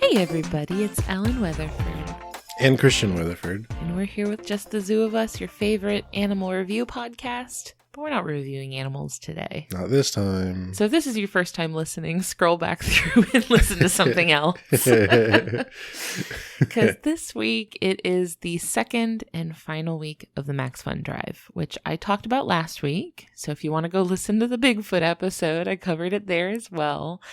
Hey everybody, it's Ellen Weatherford. And Christian Weatherford. And we're here with Just the Zoo of Us, your favorite animal review podcast. But we're not reviewing animals today. Not this time. So if this is your first time listening, scroll back through and listen to something else. Because this week, it is the second and final week of the MaxFunDrive, which I talked about last week. So if you want to go listen to the Bigfoot episode, I covered it there as well.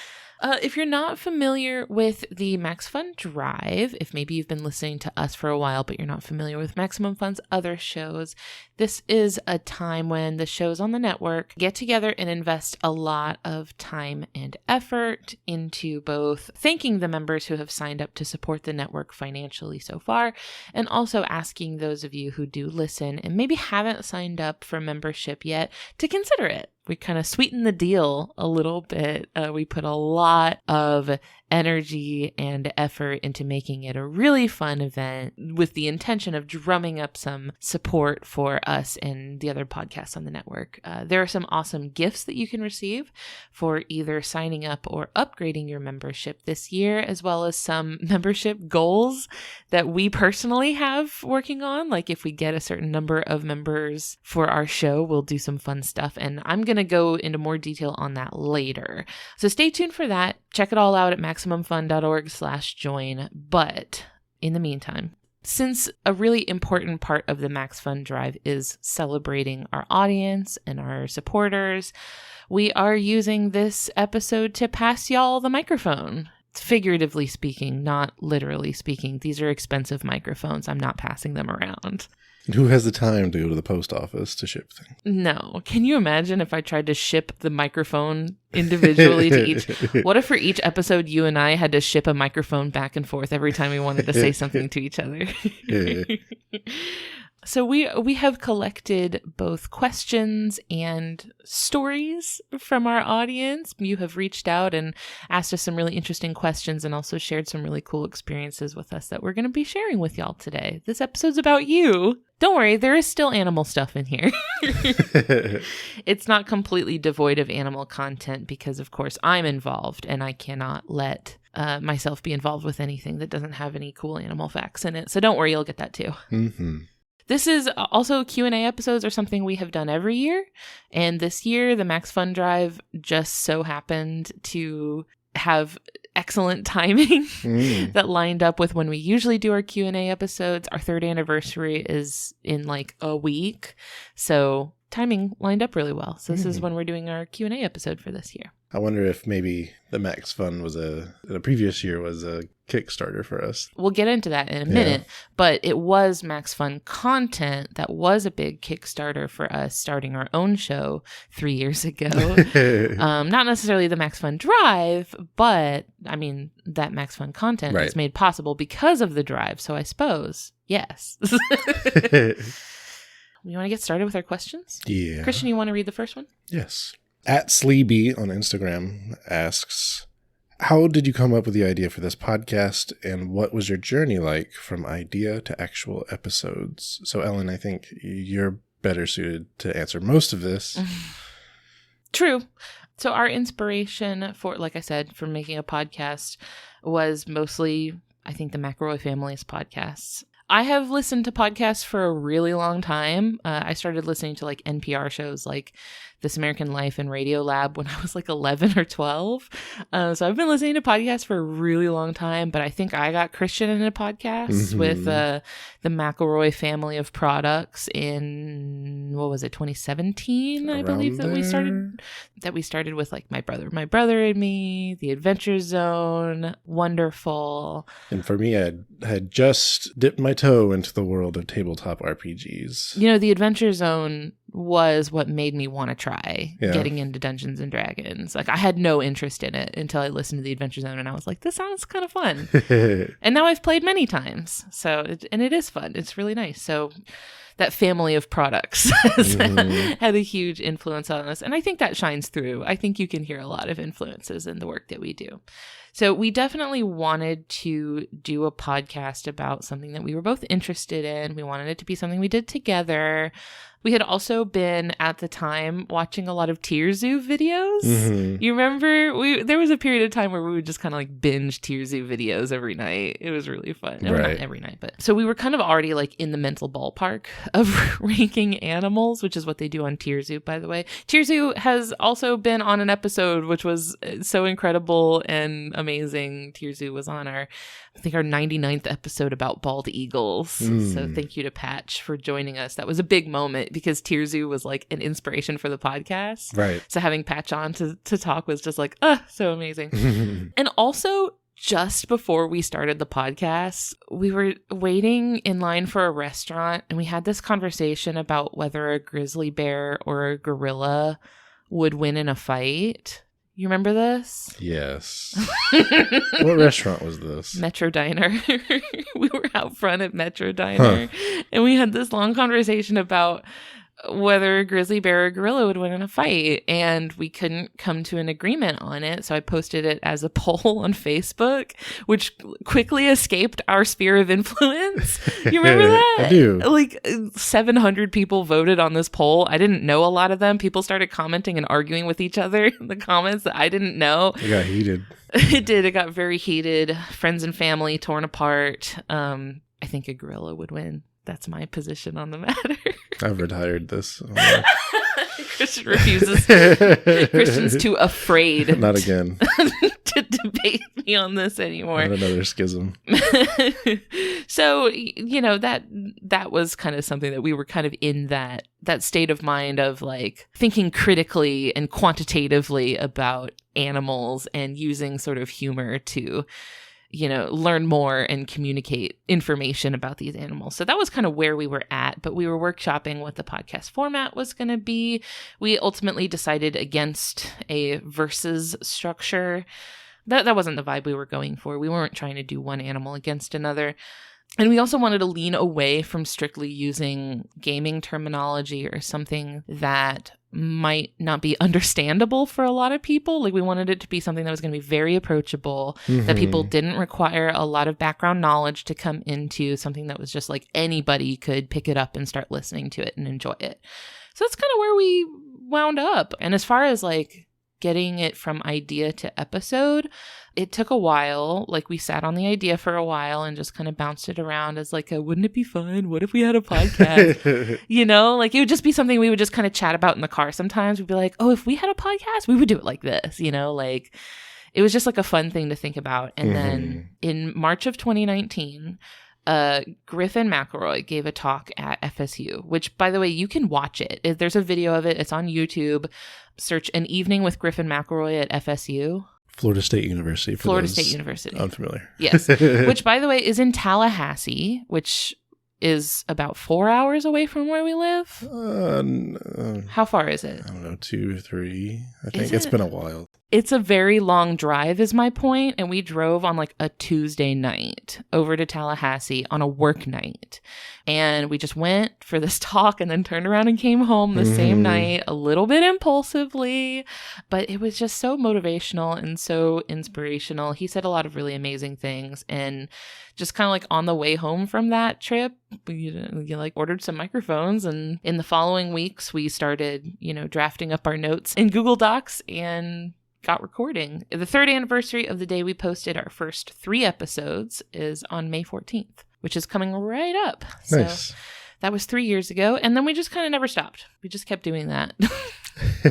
If you're not familiar with the MaxFunDrive, if maybe you've been listening to us for a while, but you're not familiar with Maximum Fun's other shows, this is a time when the shows on the network get together and invest a lot of time and effort into both thanking the members who have signed up to support the network financially so far, and also asking those of you who do listen and maybe haven't signed up for membership yet to consider it. We kind of sweeten the deal a little bit. We put a lot of energy and effort into making it a really fun event with the intention of drumming up some support for us and the other podcasts on the network. There are some awesome gifts that you can receive for either signing up or upgrading your membership this year, as well as some membership goals that we personally have working on. Like if we get a certain number of members for our show, we'll do some fun stuff. And I'm going to go into more detail on that later. So stay tuned for that. Check it all out at MaximumFun.org/join. But in the meantime, since a really important part of the MaxFunDrive is celebrating our audience and our supporters, we are using this episode to pass y'all the microphone. Figuratively speaking, not literally speaking. These are expensive microphones. I'm not passing them around. Who has the time to go to the post office to ship things? No. Can you imagine if I tried to ship the microphone individually to each? What if for each episode you and I had to ship a microphone back and forth every time we wanted to say something to each other? So we have collected both questions and stories from our audience. You have reached out and asked us some really interesting questions and also shared some really cool experiences with us that we're going to be sharing with y'all today. This episode's about you. Don't worry, there is still animal stuff in here. It's not completely devoid of animal content because, of course, I'm involved and I cannot let myself be involved with anything that doesn't have any cool animal facts in it. So don't worry, you'll get that too. Mm-hmm. This is also Q&A episodes are something we have done every year. And this year, the MaxFunDrive just so happened to have excellent timing that lined up with when we usually do our Q&A episodes. Our third anniversary is in like a week. So timing lined up really well. So this is when we're doing our Q&A episode for this year. I wonder if maybe the Max Fun was in a previous year was a Kickstarter for us. We'll get into that in a minute, but it was Max Fun content that was a big Kickstarter for us starting our own show 3 years ago. Not necessarily the Max Fun Drive, but I mean, that Max Fun content is made possible because of the drive. So I suppose, yes. We want to get started with our questions? Yeah. Christian, you want to read the first one? Yes. @Sleeby on Instagram asks, how did you come up with the idea for this podcast, and what was your journey like from idea to actual episodes? So, Ellen, I think you're better suited to answer most of this. True. So our inspiration for, like I said, for making a podcast was mostly, I think, the McElroy family's podcasts. I have listened to podcasts for a really long time. I started listening to like NPR shows like This American Life and Radio Lab when I was like 11 or 12. So I've been listening to podcasts for a really long time, but I think I got Christian in a podcast with the McElroy family of products in, 2017, I believe that we started with like My Brother and Me, The Adventure Zone, Wonderful. And for me, I had just dipped my toe into the world of tabletop RPGs. You know, The Adventure Zone was what made me want to try getting into Dungeons and Dragons. Like I had no interest in it until I listened to The Adventure Zone and I was like, this sounds kind of fun. And now I've played many times. So, and it is fun. It's really nice. So that family of products had a huge influence on us. And I think that shines through. I think you can hear a lot of influences in the work that we do. So we definitely wanted to do a podcast about something that we were both interested in. We wanted it to be something we did together. We had also been at the time watching a lot of Tier Zoo videos. Mm-hmm. You remember? There was a period of time where we would just kind of like binge Tier Zoo videos every night. It was really fun. No, Right. not every night, but so we were kind of already like in the mental ballpark of ranking animals, which is what they do on Tier Zoo, by the way. Tier Zoo has also been on an episode which was so incredible and amazing. Tier Zoo was on I think our 99th episode about bald eagles. So thank you to Patch for joining us. That was a big moment because Tier Zoo was like an inspiration for the podcast. Right. So having Patch on to talk was just like, so amazing. And also, just before we started the podcast, we were waiting in line for a restaurant and we had this conversation about whether a grizzly bear or a gorilla would win in a fight. You remember this? Yes. What restaurant was this? Metro Diner. We were out front at Metro Diner and we had this long conversation about whether a grizzly bear or gorilla would win in a fight, and we couldn't come to an agreement on it. So I posted it as a poll on Facebook, which quickly escaped our sphere of influence. You remember that? I do. Like 700 people voted on this poll. I didn't know a lot of them. People started commenting and arguing with each other in the comments that I didn't know. It got heated. It did. It got very heated. Friends and family torn apart. I think a gorilla would win. That's my position on the matter. I've retired this. Christian refuses. Christian's too afraid. Not again. To debate me on this anymore. Not another schism. So, that was kind of something that we were kind of in that state of mind of like thinking critically and quantitatively about animals and using sort of humor to learn more and communicate information about these animals. So that was kind of where we were at, but we were workshopping what the podcast format was going to be. We ultimately decided against a versus structure. That wasn't the vibe we were going for. We weren't trying to do one animal against another. And we also wanted to lean away from strictly using gaming terminology or something that might not be understandable for a lot of people. Like we wanted it to be something that was going to be very approachable, that people didn't require a lot of background knowledge to come into, something that was just like anybody could pick it up and start listening to it and enjoy it. So that's kind of where we wound up. And as far as like getting it from idea to episode, it took a while. Like we sat on the idea for a while and just kind of bounced it around as like, wouldn't it be fun? What if we had a podcast? Like it would just be something we would just kind of chat about in the car. Sometimes we'd be like, if we had a podcast, we would do it like this, like it was just like a fun thing to think about. And then in March of 2019, Griffin McElroy gave a talk at FSU, which by the way, you can watch it. There's a video of it. It's on YouTube. Search An Evening with Griffin McElroy at FSU. Florida State University. Florida State University. Unfamiliar. Yes. Which, by the way, is in Tallahassee, which is about 4 hours away from where we live. How far is it? I don't know, 2 or 3. I think it's been a while. It's a very long drive is my point. And we drove on like a Tuesday night over to Tallahassee on a work night. And we just went for this talk and then turned around and came home the same night, a little bit impulsively. But it was just so motivational and so inspirational. He said a lot of really amazing things. And just kind of like on the way home from that trip, we like ordered some microphones. And in the following weeks, we started, drafting up our notes in Google Docs and got recording. The 3rd anniversary of the day we posted our first 3 episodes is on May 14th, which is coming right up. Nice. So that was 3 years ago. And then we just kind of never stopped. We just kept doing that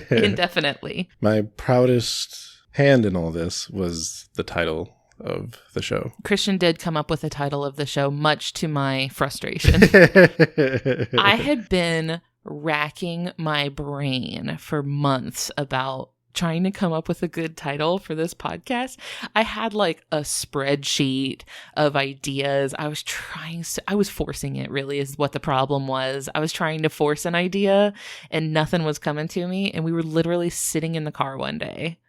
indefinitely. My proudest hand in all this was the title of the show. Christian did come up with the title of the show, much to my frustration. I had been racking my brain for months about trying to come up with a good title for this podcast. I had like a spreadsheet of ideas. I was forcing it, really, is what the problem was. I was trying to force an idea and nothing was coming to me. And we were literally sitting in the car one day.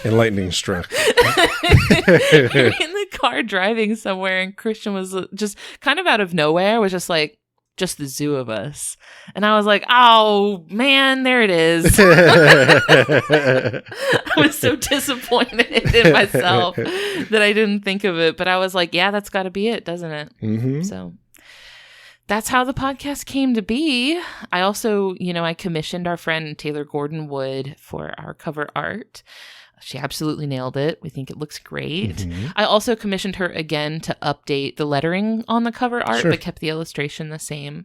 Lightning struck. We were in the car driving somewhere and Christian was just kind of out of nowhere, was just like, just the zoo of us. And I was like, oh man, there it is. I was so disappointed in myself that I didn't think of it. But I was like, yeah, that's got to be it, doesn't it? So that's how the podcast came to be. I also, I commissioned our friend Taylor Gordon Wood for our cover art. She absolutely nailed it. We think it looks great. Mm-hmm. I also commissioned her again to update the lettering on the cover art, Sure. but kept the illustration the same.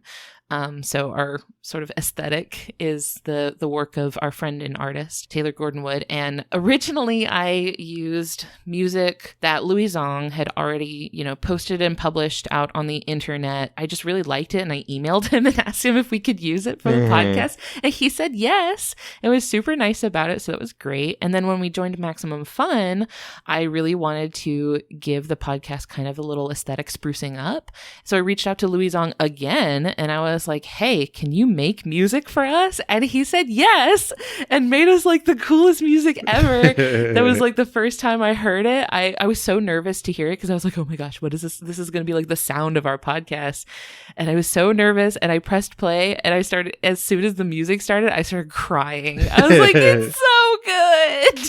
So our sort of aesthetic is the work of our friend and artist, Taylor Gordon Wood. And originally I used music that Louis Zong had already, posted and published out on the internet. I just really liked it. And I emailed him and asked him if we could use it for the podcast. And he said yes. It was super nice about it. So that was great. And then when we joined Maximum Fun, I really wanted to give the podcast kind of a little aesthetic sprucing up. So I reached out to Louis Zong again and I was like, hey, can you make music for us? And he said yes, and made us like the coolest music ever. That was like the first time I heard it. I was so nervous to hear it because I was like, oh my gosh, what is this? This is going to be like the sound of our podcast. And I was so nervous and I pressed play and I started, as soon as the music started, I started crying. I was like, it's so good.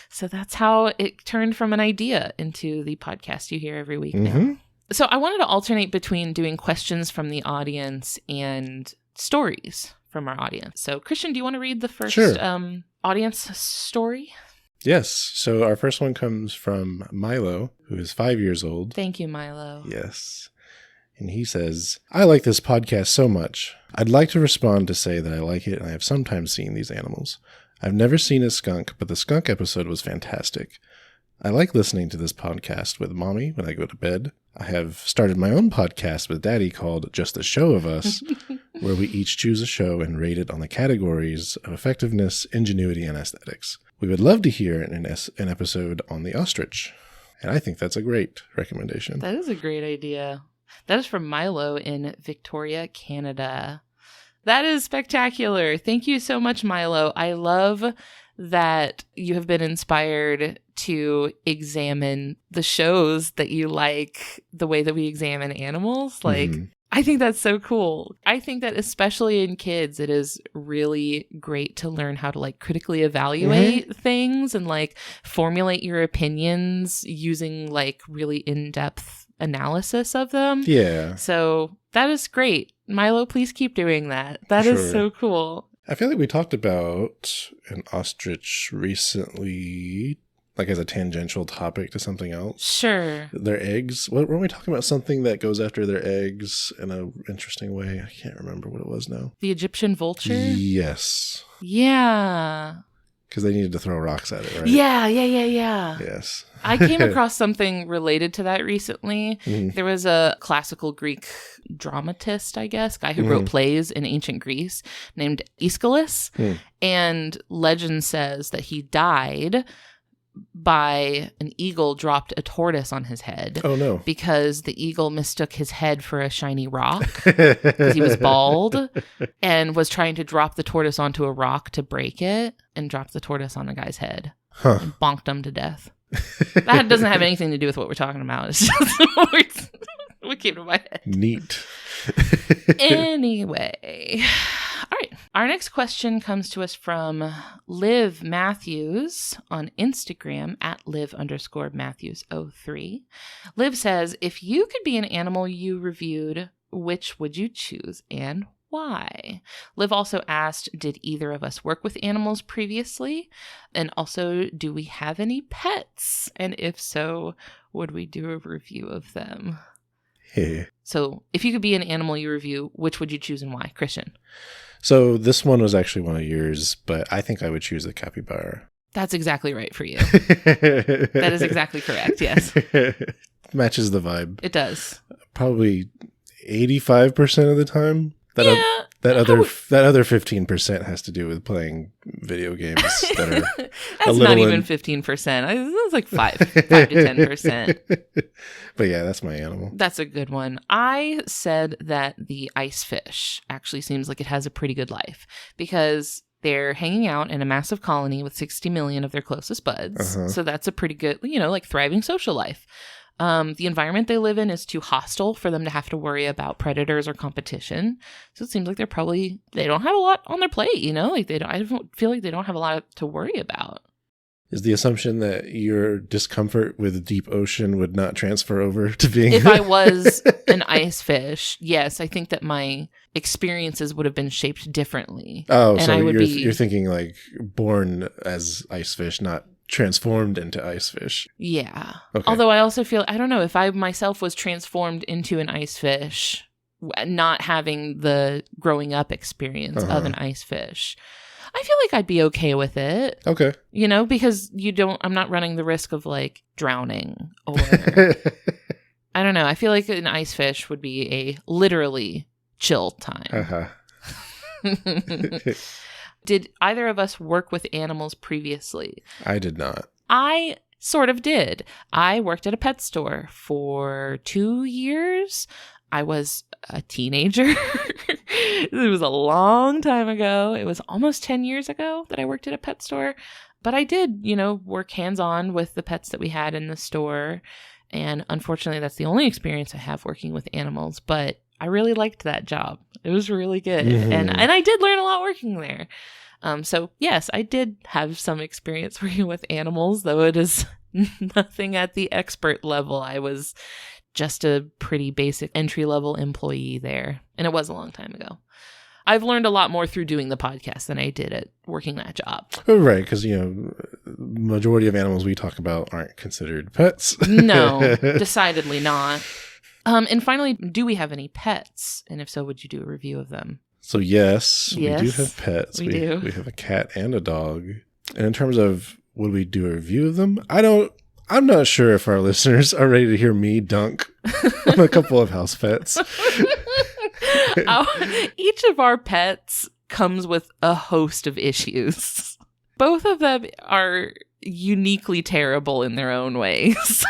So that's how it turned from an idea into the podcast you hear every week now. So I wanted to alternate between doing questions from the audience and stories from our audience. So Christian, do you want to read the first audience story? Yes. So our first one comes from Milo, who is 5 years old. Thank you, Milo. Yes. And he says, I like this podcast so much. I'd like to respond to say that I like it and I have sometimes seen these animals. I've never seen a skunk, but the skunk episode was fantastic. I like listening to this podcast with Mommy when I go to bed. I have started my own podcast with Daddy called Just a Show of Us, where we each choose a show and rate it on the categories of effectiveness, ingenuity, and aesthetics. We would love to hear an episode on the ostrich. And I think that's a great recommendation. That is a great idea. That is from Milo in Victoria, Canada. That is spectacular. Thank you so much, Milo. I love that you have been inspired to examine the shows that you like the way that we examine animals. Like, I think that's so cool. I think that especially in kids, it is really great to learn how to like critically evaluate things and like formulate your opinions using like really in-depth analysis of them. Yeah. So that is great. Milo, please keep doing that. That is so cool. I feel like we talked about an ostrich recently, like as a tangential topic to something else. Sure. Their eggs. Weren't we talking about something that goes after their eggs in an interesting way? I can't remember what it was now. The Egyptian vulture? Yes. Yeah. Because they needed to throw rocks at it, right? Yeah. Yes. I came across something related to that recently. There was a classical Greek dramatist, I guess, guy who wrote plays in ancient Greece named Aeschylus. And legend says that he died by an eagle dropped a tortoise on his head. Oh, no. Because the eagle mistook his head for a shiny rock because he was bald and was trying to drop the tortoise onto a rock to break it and drop the tortoise on the guy's head and bonked him to death. That doesn't have anything to do with what we're talking about. It's just what came to my head. Neat. Anyway. All right. Our next question comes to us from Liv Matthews on Instagram at Liv_Matthews03. Liv says, if you could be an animal you reviewed, which would you choose and why? Liv also asked, did either of us work with animals previously? And also, do we have any pets? And if so, would we do a review of them? So if you could be an animal you review, which would you choose and why? Christian? So this one was actually one of yours, but I think I would choose the capybara. That's exactly right for you. That is exactly correct, yes. Matches the vibe. It does. Probably 85% of the time. That other 15% has to do with playing video games that are that's not even 15%. It's like 5 to 10%. But yeah, that's my animal. That's a good one. I said that the ice fish actually seems like it has a pretty good life because they're hanging out in a massive colony with 60 million of their closest buds. So that's a pretty good, like thriving social life. The environment they live in is too hostile for them to have to worry about predators or competition. So it seems like they don't have a lot on their plate, like I don't feel like they don't have a lot to worry about. Is the assumption that your discomfort with deep ocean would not transfer over to being... If I was an ice fish, yes, I think that my experiences would have been shaped differently. Oh, and so I would you're thinking like born as ice fish, not transformed into ice fish. Yeah. Okay. Although I also feel, I don't know, if I myself was transformed into an ice fish, not having the growing up experience of an ice fish, I feel like I'd be okay with it. Okay. You know, because I'm not running the risk of like drowning or, I don't know. I feel like an ice fish would be a literally chill time. Did either of us work with animals previously? I did not. I sort of did. I worked at a pet store for 2 years. I was a teenager. It was a long time ago. It was almost 10 years ago that I worked at a pet store. But I did, work hands-on with the pets that we had in the store. And unfortunately, that's the only experience I have working with animals. But I really liked that job. It was really good. And I did learn a lot working there. So yes, I did have some experience working with animals, though it is nothing at the expert level. I was just a pretty basic entry-level employee there. And it was a long time ago. I've learned a lot more through doing the podcast than I did at working that job. Oh, right, because, majority of animals we talk about aren't considered pets. No, decidedly not. And finally, do we have any pets? And if so, would you do a review of them? So yes, we do have pets. We do. We have a cat and a dog. And in terms of would we do a review of them? I'm not sure if our listeners are ready to hear me dunk on a couple of house pets. Each of our pets comes with a host of issues. Both of them are uniquely terrible in their own ways,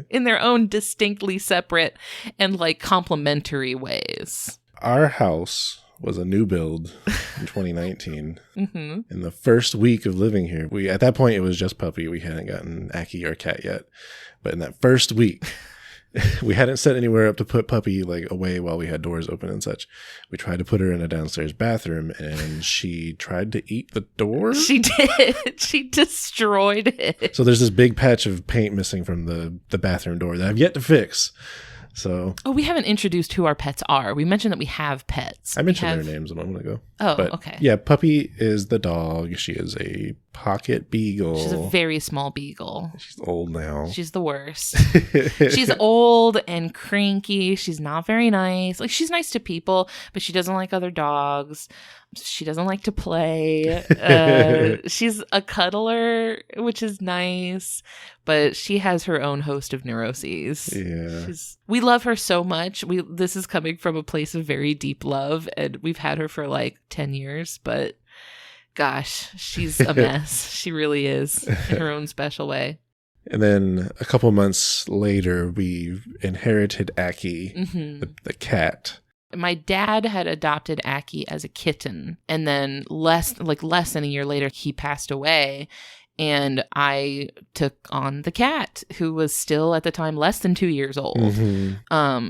in their own distinctly separate and complementary ways. Our house was a new build in 2019. Mm-hmm. In the first week of living here, at that point it was just Puppy. We hadn't gotten Aki, our cat, yet. But in that first week, we hadn't set anywhere up to put Puppy away while we had doors open and such. We tried to put her in a downstairs bathroom, and she tried to eat the door. She did. She destroyed it. So there's this big patch of paint missing from the bathroom door that I've yet to fix. So, we haven't introduced who our pets are. We mentioned that we have pets. I mentioned their names a moment ago. Oh, but, okay. Yeah, Puppy is the dog. She is a pocket beagle. She's a very small beagle. She's old now. She's the worst. She's old and cranky. She's not very nice. She's nice to people, but she doesn't like other dogs. She doesn't like to play. She's a cuddler, which is nice, but she has her own host of neuroses. Yeah. We love her so much. This is coming from a place of very deep love, and we've had her for 10 years, but gosh, she's a mess. She really is, in her own special way. And then a couple months later, we inherited Aki, the cat. My dad had adopted Aki as a kitten, and then less than a year later, he passed away, and I took on the cat, who was still at the time less than 2 years old.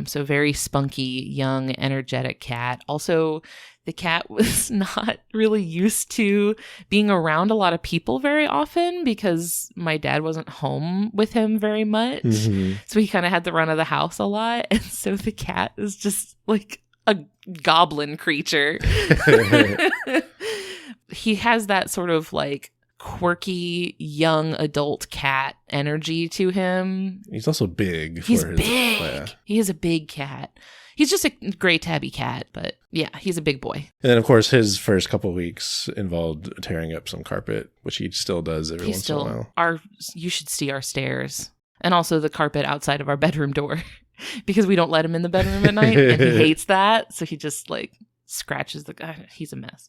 So very spunky, young, energetic cat. Also, the cat was not really used to being around a lot of people very often because my dad wasn't home with him very much. So he kind of had the run of the house a lot. And so the cat is just a goblin creature. He has that sort of quirky young adult cat energy to him. He's also big. He's big. Yeah. He is a big cat. He's just a gray tabby cat, but yeah, he's a big boy. And then, of course, his first couple of weeks involved tearing up some carpet, which he still does every once in a while. You should see our stairs. And also the carpet outside of our bedroom door. Because we don't let him in the bedroom at night, and he hates that. So he just scratches the guy. He's a mess.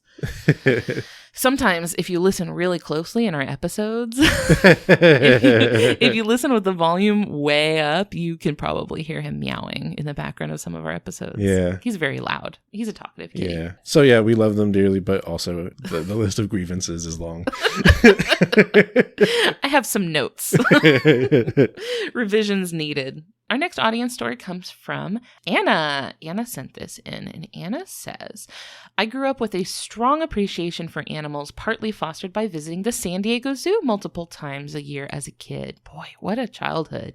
Sometimes if you listen really closely in our episodes, if you listen with the volume way up, you can probably hear him meowing in the background of some of our episodes. Yeah. He's very loud. He's a talkative kitty. Yeah. So yeah, we love them dearly, but also the list of grievances is long. I have some notes. Revisions needed. Our next audience story comes from Anna. Anna sent this in, and Anna says, I grew up with a strong appreciation for animals, partly fostered by visiting the San Diego Zoo multiple times a year as a kid. Boy, what a childhood.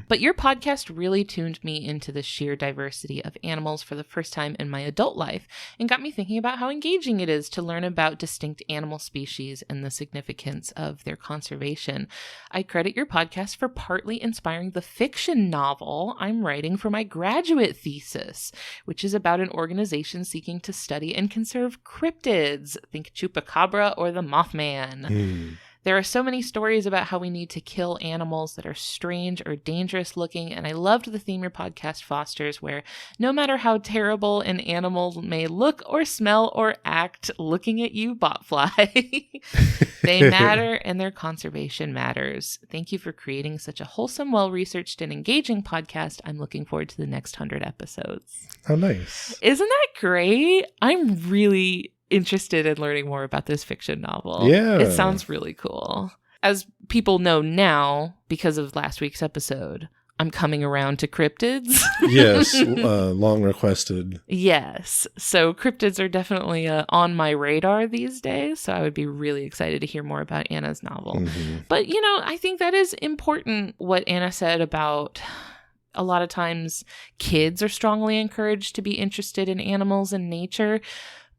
But your podcast really tuned me into the sheer diversity of animals for the first time in my adult life and got me thinking about how engaging it is to learn about distinct animal species and the significance of their conservation. I credit your podcast for partly inspiring the fiction novel I'm writing for my graduate thesis, which is about an organization seeking to study and conserve cryptids. Think Chupacabra or the Mothman. There are so many stories about how we need to kill animals that are strange or dangerous looking, and I loved the theme your podcast fosters, where no matter how terrible an animal may look or smell or act, looking at you, botfly, they matter and their conservation matters. Thank you for creating such a wholesome, well-researched, and engaging podcast. I'm looking forward to the next 100 episodes. How nice. Isn't that great? I'm really interested in learning more about this fiction novel. Yeah. It sounds really cool. As people know now, because of last week's episode, I'm coming around to cryptids. Yes, long requested. Yes. So cryptids are definitely on my radar these days. So I would be really excited to hear more about Anna's novel. But, you know, I think that is important what Anna said about a lot of times kids are strongly encouraged to be interested in animals and nature.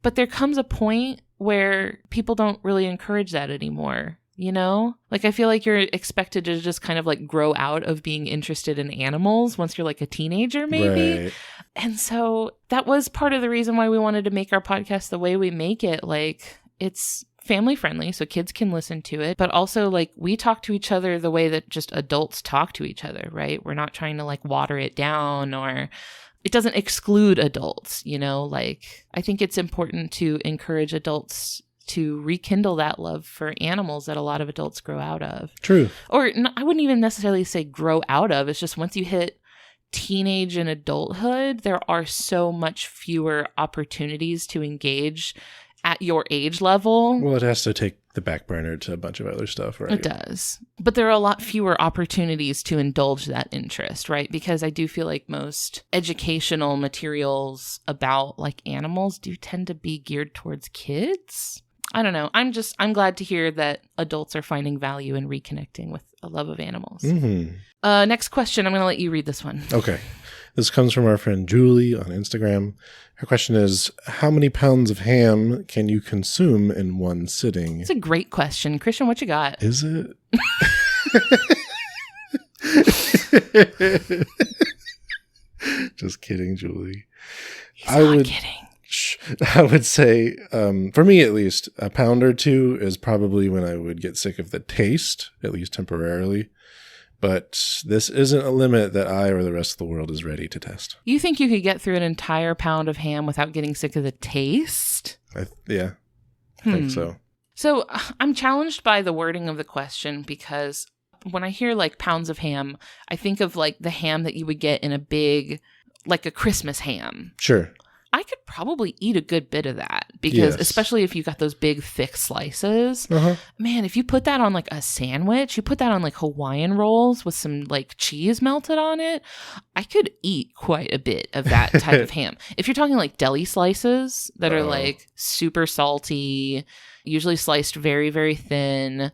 But there comes a point where people don't really encourage that anymore, you know? Like, I feel like you're expected to just kind of like grow out of being interested in animals once you're like a teenager, maybe. Right. And so that was part of the reason why we wanted to make our podcast the way we make it. Like, it's family friendly, so kids can listen to it. But also, like, we talk to each other the way that just adults talk to each other, right? We're not trying to like water it down, or it doesn't exclude adults, you know? Like, I think it's important to encourage adults to rekindle that love for animals that a lot of adults grow out of. True. Or I wouldn't even necessarily say grow out of. It's just once you hit teenage and adulthood, there are so much fewer opportunities to engage at your age level. Well, it has to take the back burner to a bunch of other stuff, right? It does. But there are a lot fewer opportunities to indulge that interest, right? Because I do feel like most educational materials about like animals do tend to be geared towards kids. I don't know. I'm glad to hear that adults are finding value in reconnecting with a love of animals. Next question. I'm going to let you read this one. Okay. This comes from our friend Julie on Instagram. Her question is, how many pounds of ham can you consume in one sitting? It's a great question. Christian, what you got? Is it? Just kidding, Julie. He's not kidding. I would say, for me at least, a pound or two is probably when I would get sick of the taste, at least temporarily. But this isn't a limit that I or the rest of the world is ready to test. You think you could get through an entire pound of ham without getting sick of the taste? I think so. So I'm challenged by the wording of the question, because when I hear like pounds of ham, I think of like the ham that you would get in a big, like a Christmas ham. Sure. I could probably eat a good bit of that, because especially if you got those big thick slices, man, if you put that on like a sandwich, you put that on like Hawaiian rolls with some like cheese melted on it, I could eat quite a bit of that type of ham. If you're talking like deli slices that are like super salty, usually sliced very, very thin,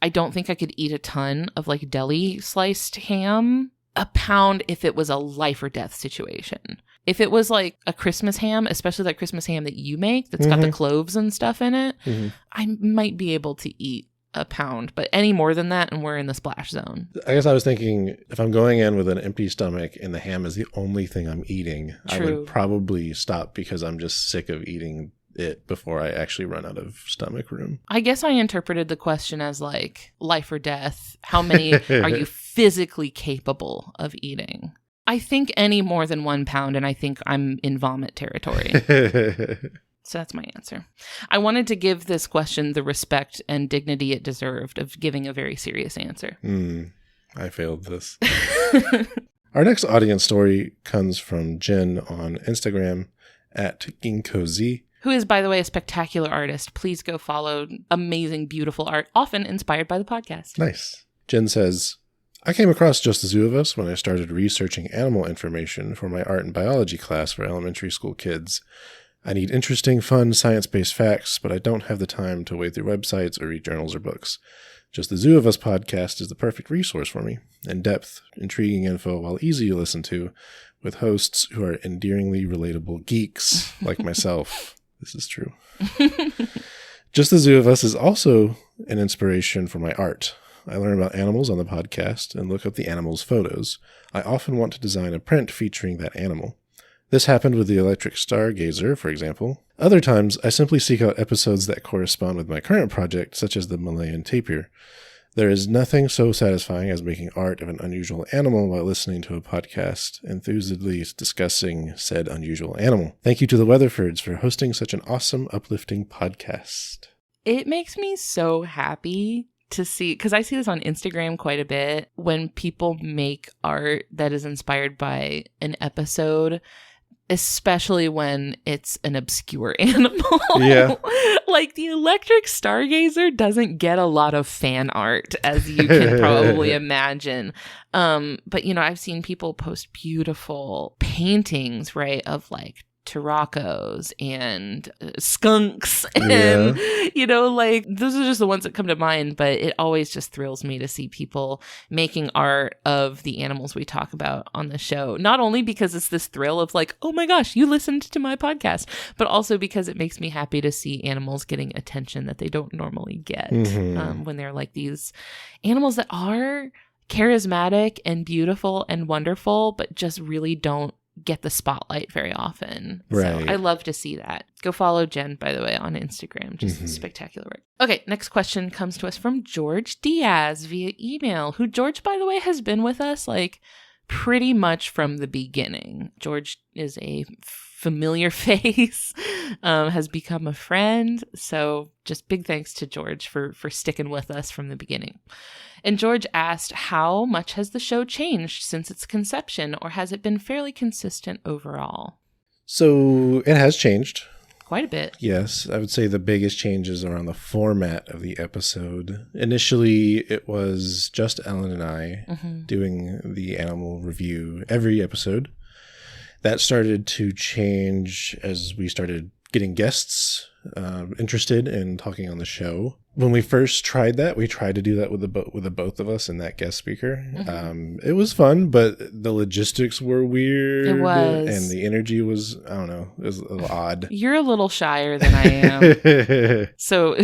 I don't think I could eat a ton of like deli sliced ham. A pound if it was a life or death situation. If it was like a Christmas ham, especially that Christmas ham that you make that's got the cloves and stuff in it, I might be able to eat a pound. But any more than that, and we're in the splash zone. I guess I was thinking, if I'm going in with an empty stomach and the ham is the only thing I'm eating, I would probably stop, because I'm just sick of eating it before I actually run out of stomach room. I guess I interpreted the question as like life or death. How many are you physically capable of eating? I think any more than 1 pound, and I think I'm in vomit territory. So that's my answer. I wanted to give this question the respect and dignity it deserved of giving a very serious answer. I failed this. Our next audience story comes from Jen on Instagram at GinkgoZ. Who is, by the way, a spectacular artist. Please go follow amazing, beautiful art, often inspired by the podcast. Nice. Jen says, I came across Just the Zoo of Us when I started researching animal information for my art and biology class for elementary school kids. I need interesting, fun, science-based facts, but I don't have the time to wade through websites or read journals or books. Just the Zoo of Us podcast is the perfect resource for me. In-depth, intriguing info while easy to listen to, with hosts who are endearingly relatable geeks like myself. This is true. Just the Zoo of Us is also an inspiration for my art. I learn about animals on the podcast and look up the animals' photos. I often want to design a print featuring that animal. This happened with the electric stargazer, for example. Other times, I simply seek out episodes that correspond with my current project, such as the Malayan tapir. There is nothing so satisfying as making art of an unusual animal while listening to a podcast, enthusiastically discussing said unusual animal. Thank you to the Weatherfords for hosting such an awesome, uplifting podcast. It makes me so happy to see, because I see this on Instagram quite a bit, when people make art that is inspired by an episode, especially when it's an obscure animal. Yeah. Like the electric stargazer doesn't get a lot of fan art, as you can probably imagine. But, you know, I've seen people post beautiful paintings, right, of like Turacos and skunks and you know, like those are just the ones that come to mind, but it always just thrills me to see people making art of the animals we talk about on the show, not only because it's this thrill of like, oh my gosh, you listened to my podcast, but also because it makes me happy to see animals getting attention that they don't normally get when they're like these animals that are charismatic and beautiful and wonderful, but just really don't get the spotlight very often. Right. So I love to see that. Go follow Jen, by the way, on Instagram. Just spectacular work. Okay, next question comes to us from George Diaz via email, who George, by the way, has been with us like pretty much from the beginning. George is a familiar face, has become a friend. So just big thanks to George for sticking with us from the beginning. And George asked, how much has the show changed since its conception, or has it been fairly consistent overall? So it has changed. Quite a bit. Yes, I would say the biggest changes around the format of the episode. Initially, it was just Ellen and I doing the animal review every episode. That started to change as we started getting guests interested in talking on the show. When we first tried that, we tried to do that with the both of us and that guest speaker. It was fun, but the logistics were weird. It was. And the energy was, I don't know, it was a little odd. You're a little shyer than I am. So,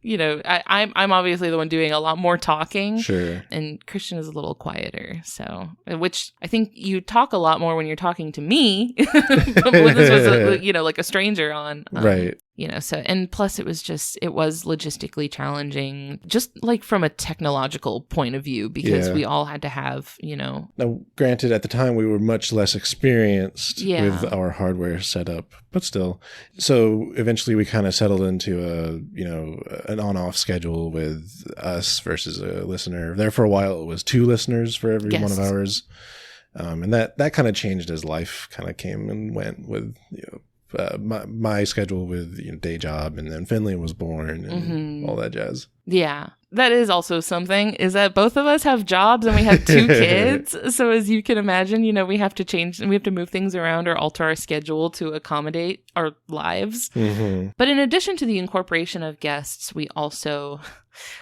you know, I'm obviously the one doing a lot more talking. Sure. And Christian is a little quieter. So, which I think you talk a lot more when you're talking to me. When this was, like a stranger on. Right. You know, so, and plus it was logistically challenging, just like from a technological point of view, because we all had to have, Now, granted, at the time we were much less experienced with our hardware setup, but still. So eventually we kind of settled into an on-off schedule with us versus a listener. There for a while it was 2 listeners for every one of ours. And that kind of changed as life kind of came and went with, my schedule with day job, and then Finley was born and all that jazz. Yeah. That is also something, is that both of us have jobs and we have 2 kids. So as you can imagine, we have to change and we have to move things around or alter our schedule to accommodate our lives. But in addition to the incorporation of guests, we also,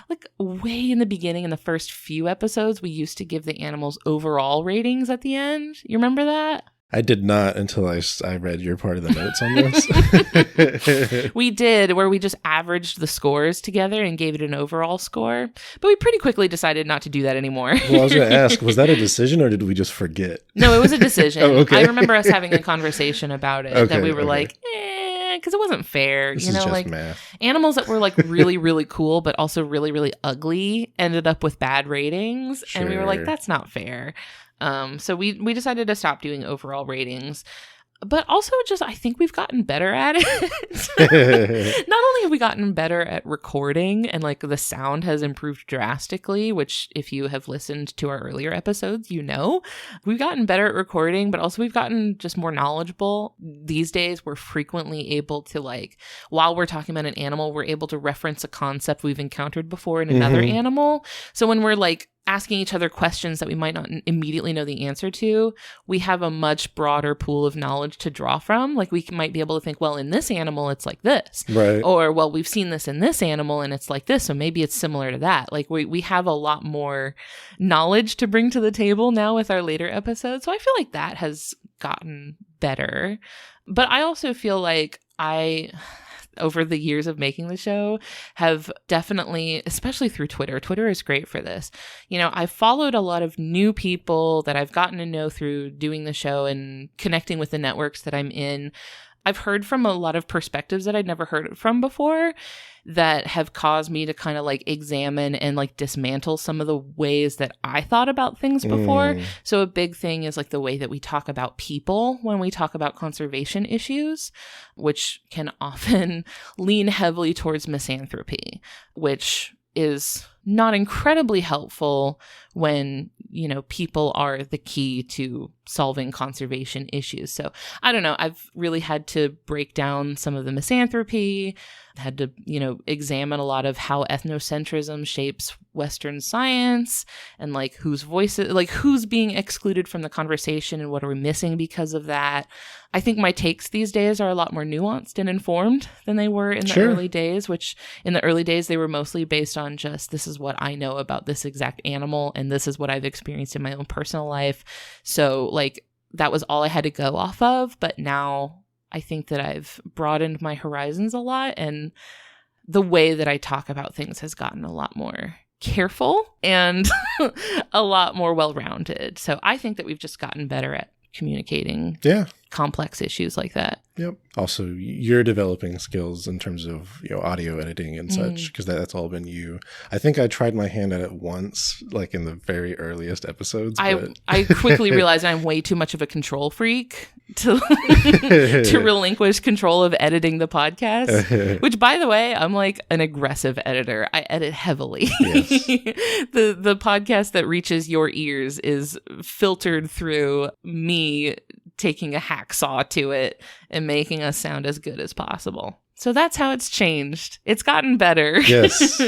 like way in the beginning, in the first few episodes, we used to give the animals overall ratings at the end. You remember that? I did not until I read your part of the notes on this. We did, where we just averaged the scores together and gave it an overall score. But we pretty quickly decided not to do that anymore. Well, I was going to ask, was that a decision or did we just forget? No, it was a decision. Oh, okay. I remember us having a conversation about it, that we were like, because it wasn't fair. This is just math. Animals that were like really, really cool, but also really, really ugly ended up with bad ratings. Sure. And we were like, that's not fair. So we decided to stop doing overall ratings, but also just, I think we've gotten better at it. Not only have we gotten better at recording and like the sound has improved drastically, which if you have listened to our earlier episodes, we've gotten better at recording, but also we've gotten just more knowledgeable. These days, we're frequently able to while we're talking about an animal, we're able to reference a concept we've encountered before in another animal. So when we're asking each other questions that we might not immediately know the answer to, we have a much broader pool of knowledge to draw from. Like we might be able to think, well, in this animal, it's like this. Right. Or, well, we've seen this in this animal and it's like this. So maybe it's similar to that. Like we have a lot more knowledge to bring to the table now with our later episodes. So I feel like that has gotten better. But I also feel like over the years of making the show, have definitely, especially through Twitter is great for this. I've followed a lot of new people that I've gotten to know through doing the show and connecting with the networks that I'm in. I've heard from a lot of perspectives that I'd never heard from before that have caused me to kind of like examine and like dismantle some of the ways that I thought about things before. So a big thing is like the way that we talk about people when we talk about conservation issues, which can often lean heavily towards misanthropy, which is not incredibly helpful when, people are the key to solving conservation issues. So I don't know. I've really had to break down some of the misanthropy, had to, examine a lot of how ethnocentrism shapes Western science and like whose voices, like who's being excluded from the conversation and what are we missing because of that. I think my takes these days are a lot more nuanced and informed than they were in the early days, which in the early days, they were mostly based on just, this is what I know about this exact animal and this is what I've experienced in my own personal life. So like that was all I had to go off of. But now I think that I've broadened my horizons a lot, and the way that I talk about things has gotten a lot more careful and a lot more well-rounded. So I think that we've just gotten better at communicating complex issues like that. Yep. Also, you're developing skills in terms of audio editing and such, because that's all been you. I think I tried my hand at it once, like in the very earliest episodes. I quickly realized I'm way too much of a control freak to relinquish control of editing the podcast. Which, by the way, I'm like an aggressive editor. I edit heavily. Yes. The podcast that reaches your ears is filtered through me taking a hacksaw to it and making us sound as good as possible. So that's how it's changed. It's gotten better. Yes.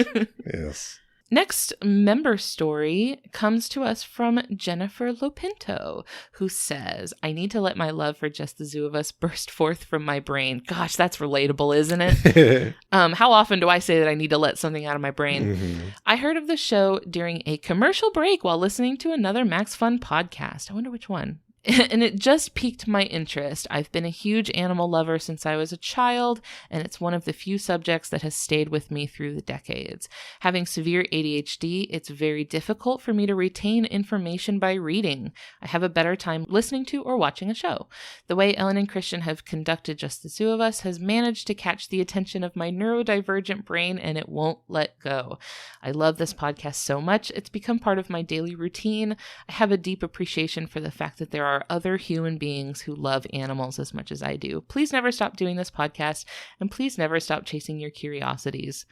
Yes. Next member story comes to us from Jennifer Lopinto, who says, I need to let my love for Just the Zoo of Us burst forth from my brain. Gosh, that's relatable, isn't it? How often do I say that I need to let something out of my brain? Mm-hmm. I heard of the show during a commercial break while listening to another Max Fun podcast. I wonder which one. And it just piqued my interest. I've been a huge animal lover since I was a child, and it's one of the few subjects that has stayed with me through the decades. Having severe ADHD, it's very difficult for me to retain information by reading. I have a better time listening to or watching a show. The way Ellen and Christian have conducted Just the Two of Us has managed to catch the attention of my neurodivergent brain, and it won't let go. I love this podcast so much. It's become part of my daily routine. I have a deep appreciation for the fact that there are other human beings who love animals as much as I do. Please never stop doing this podcast, and please never stop chasing your curiosities.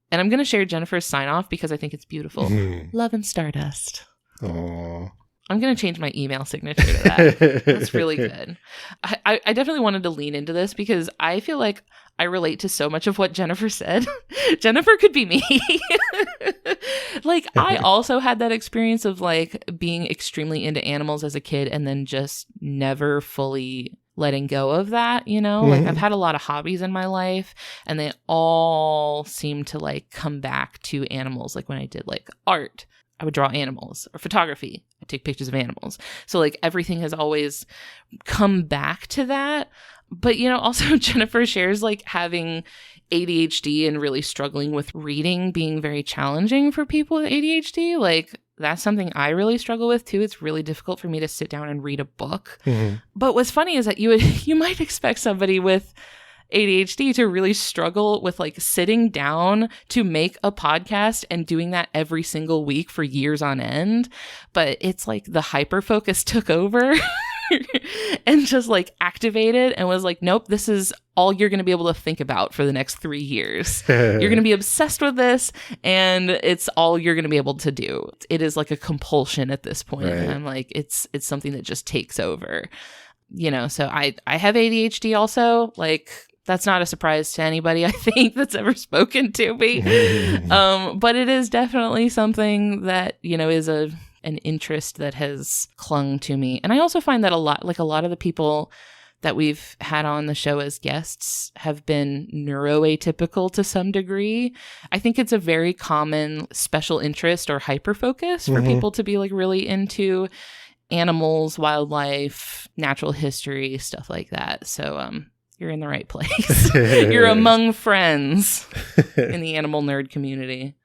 And I'm going to share Jennifer's sign off because I think it's beautiful. Love and Stardust. Aww. I'm going to change my email signature to that. That's really good. I definitely wanted to lean into this because I feel like I relate to so much of what Jennifer said. Jennifer could be me. Like, I also had that experience of like being extremely into animals as a kid and then just never fully letting go of that, Like, I've had a lot of hobbies in my life and they all seem to like come back to animals. Like when I did like art, I would draw animals, or photography, I take pictures of animals. So like everything has always come back to that. But, also Jennifer shares like having ADHD and really struggling with reading being very challenging for people with ADHD. Like, that's something I really struggle with too. It's really difficult for me to sit down and read a book. Mm-hmm. But what's funny is that you might expect somebody with ADHD to really struggle with like sitting down to make a podcast and doing that every single week for years on end. But it's like the hyper focus took over and just like activated and was like, nope, this is all you're going to be able to think about for the next 3 years. You're going to be obsessed with this and it's all you're going to be able to do. It is like a compulsion at this point. Right. And I'm like, it's something that just takes over, so I have ADHD also. Like, That's not a surprise to anybody, I think, that's ever spoken to me. But it is definitely something that, is an interest that has clung to me. And I also find that a lot of the people that we've had on the show as guests have been neuroatypical to some degree. I think it's a very common special interest or hyper-focus for people to be like really into animals, wildlife, natural history, stuff like that. So you're in the right place. You're among friends in the animal nerd community.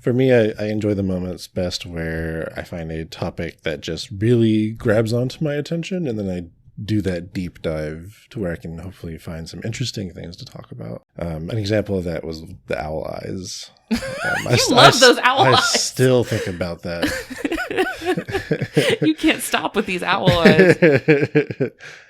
For me, I enjoy the moments best where I find a topic that just really grabs onto my attention, and then I do that deep dive to where I can hopefully find some interesting things to talk about. An example of that was the owl eyes. You love those owl eyes. I still think about that. You can't stop with these owl eyes.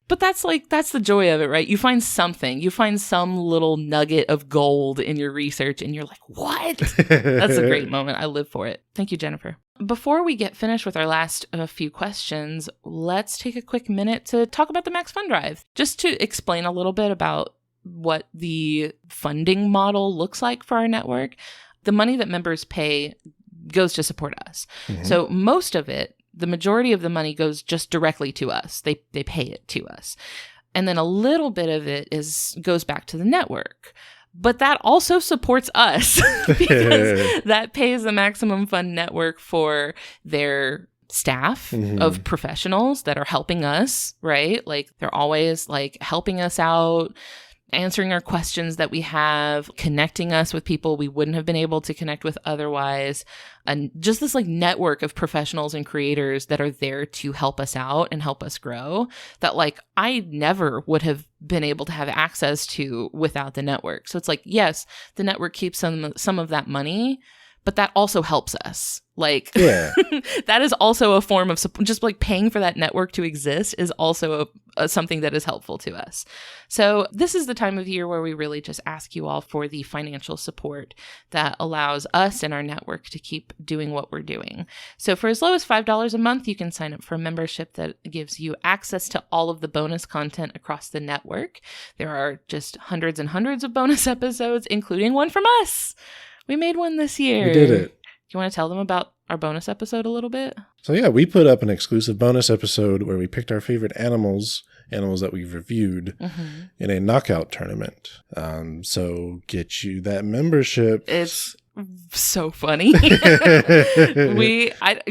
But that's the joy of it, right? You find something. You find some little nugget of gold in your research, and you're like, what? That's a great moment. I live for it. Thank you, Jennifer. Before we get finished with our last few questions, let's take a quick minute to talk about the MaxFunDrive, just to explain a little bit about what the funding model looks like for our network. The money that members pay goes to support us. So most of it, the majority of the money goes just directly to us. They pay it to us. And then a little bit of it goes back to the network. But that also supports us because that pays the Maximum Fun Network for their staff of professionals that are helping us, right? Like they're always like helping us out, answering our questions that we have, connecting us with people we wouldn't have been able to connect with otherwise. And just this like network of professionals and creators that are there to help us out and help us grow that like I never would have been able to have access to without the network. So it's like, yes, the network keeps some of that money, but that also helps us. Like, that is also a form of just like paying for that network to exist is also something that is helpful to us. So this is the time of year where we really just ask you all for the financial support that allows us and our network to keep doing what we're doing. So for as low as $5 a month, you can sign up for a membership that gives you access to all of the bonus content across the network. There are just hundreds and hundreds of bonus episodes, including one from us. We made one this year. We did it. Do you want to tell them about our bonus episode a little bit? So yeah, we put up an exclusive bonus episode where we picked our favorite animals that we've reviewed in a knockout tournament. So get you that membership. It's so funny.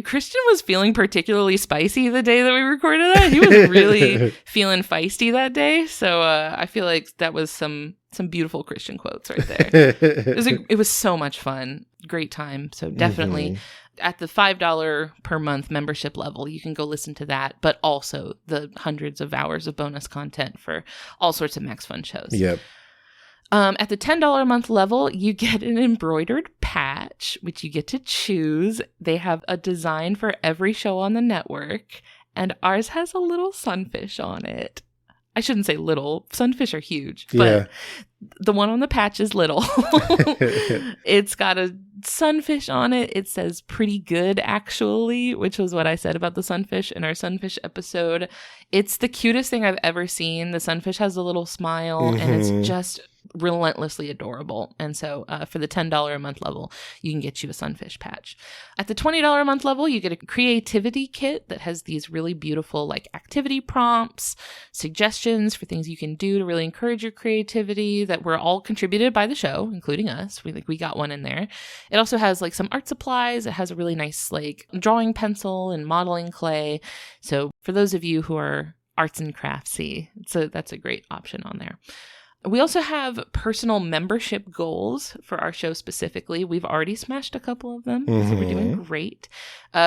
Christian was feeling particularly spicy the day that we recorded that. He was really feeling feisty that day. So I feel like that was some beautiful Christian quotes right there. It was so much fun. Great time. So definitely at the $5 per month membership level, you can go listen to that, but also the hundreds of hours of bonus content for all sorts of Max Fun shows. Yep. At the $10 a month level, you get an embroidered patch, which you get to choose. They have a design for every show on the network, and ours has a little sunfish on it. I shouldn't say little. Sunfish are huge, but the one on the patch is little. It's got a sunfish on it. It says pretty good, actually, which was what I said about the sunfish in our sunfish episode. It's the cutest thing I've ever seen. The sunfish has a little smile, and it's just relentlessly adorable. And so for the $10 a month level, you can get you a sunfish patch. At the $20 a month level, you get a creativity kit that has these really beautiful like activity prompts, suggestions for things you can do to really encourage your creativity that were all contributed by the show, including us. We got one in there. It also has like some art supplies. It has a really nice like drawing pencil and modeling clay. So for those of you who are arts and craftsy, that's a great option on there. We also have personal membership goals for our show specifically. We've already smashed a couple of them, so we're doing great.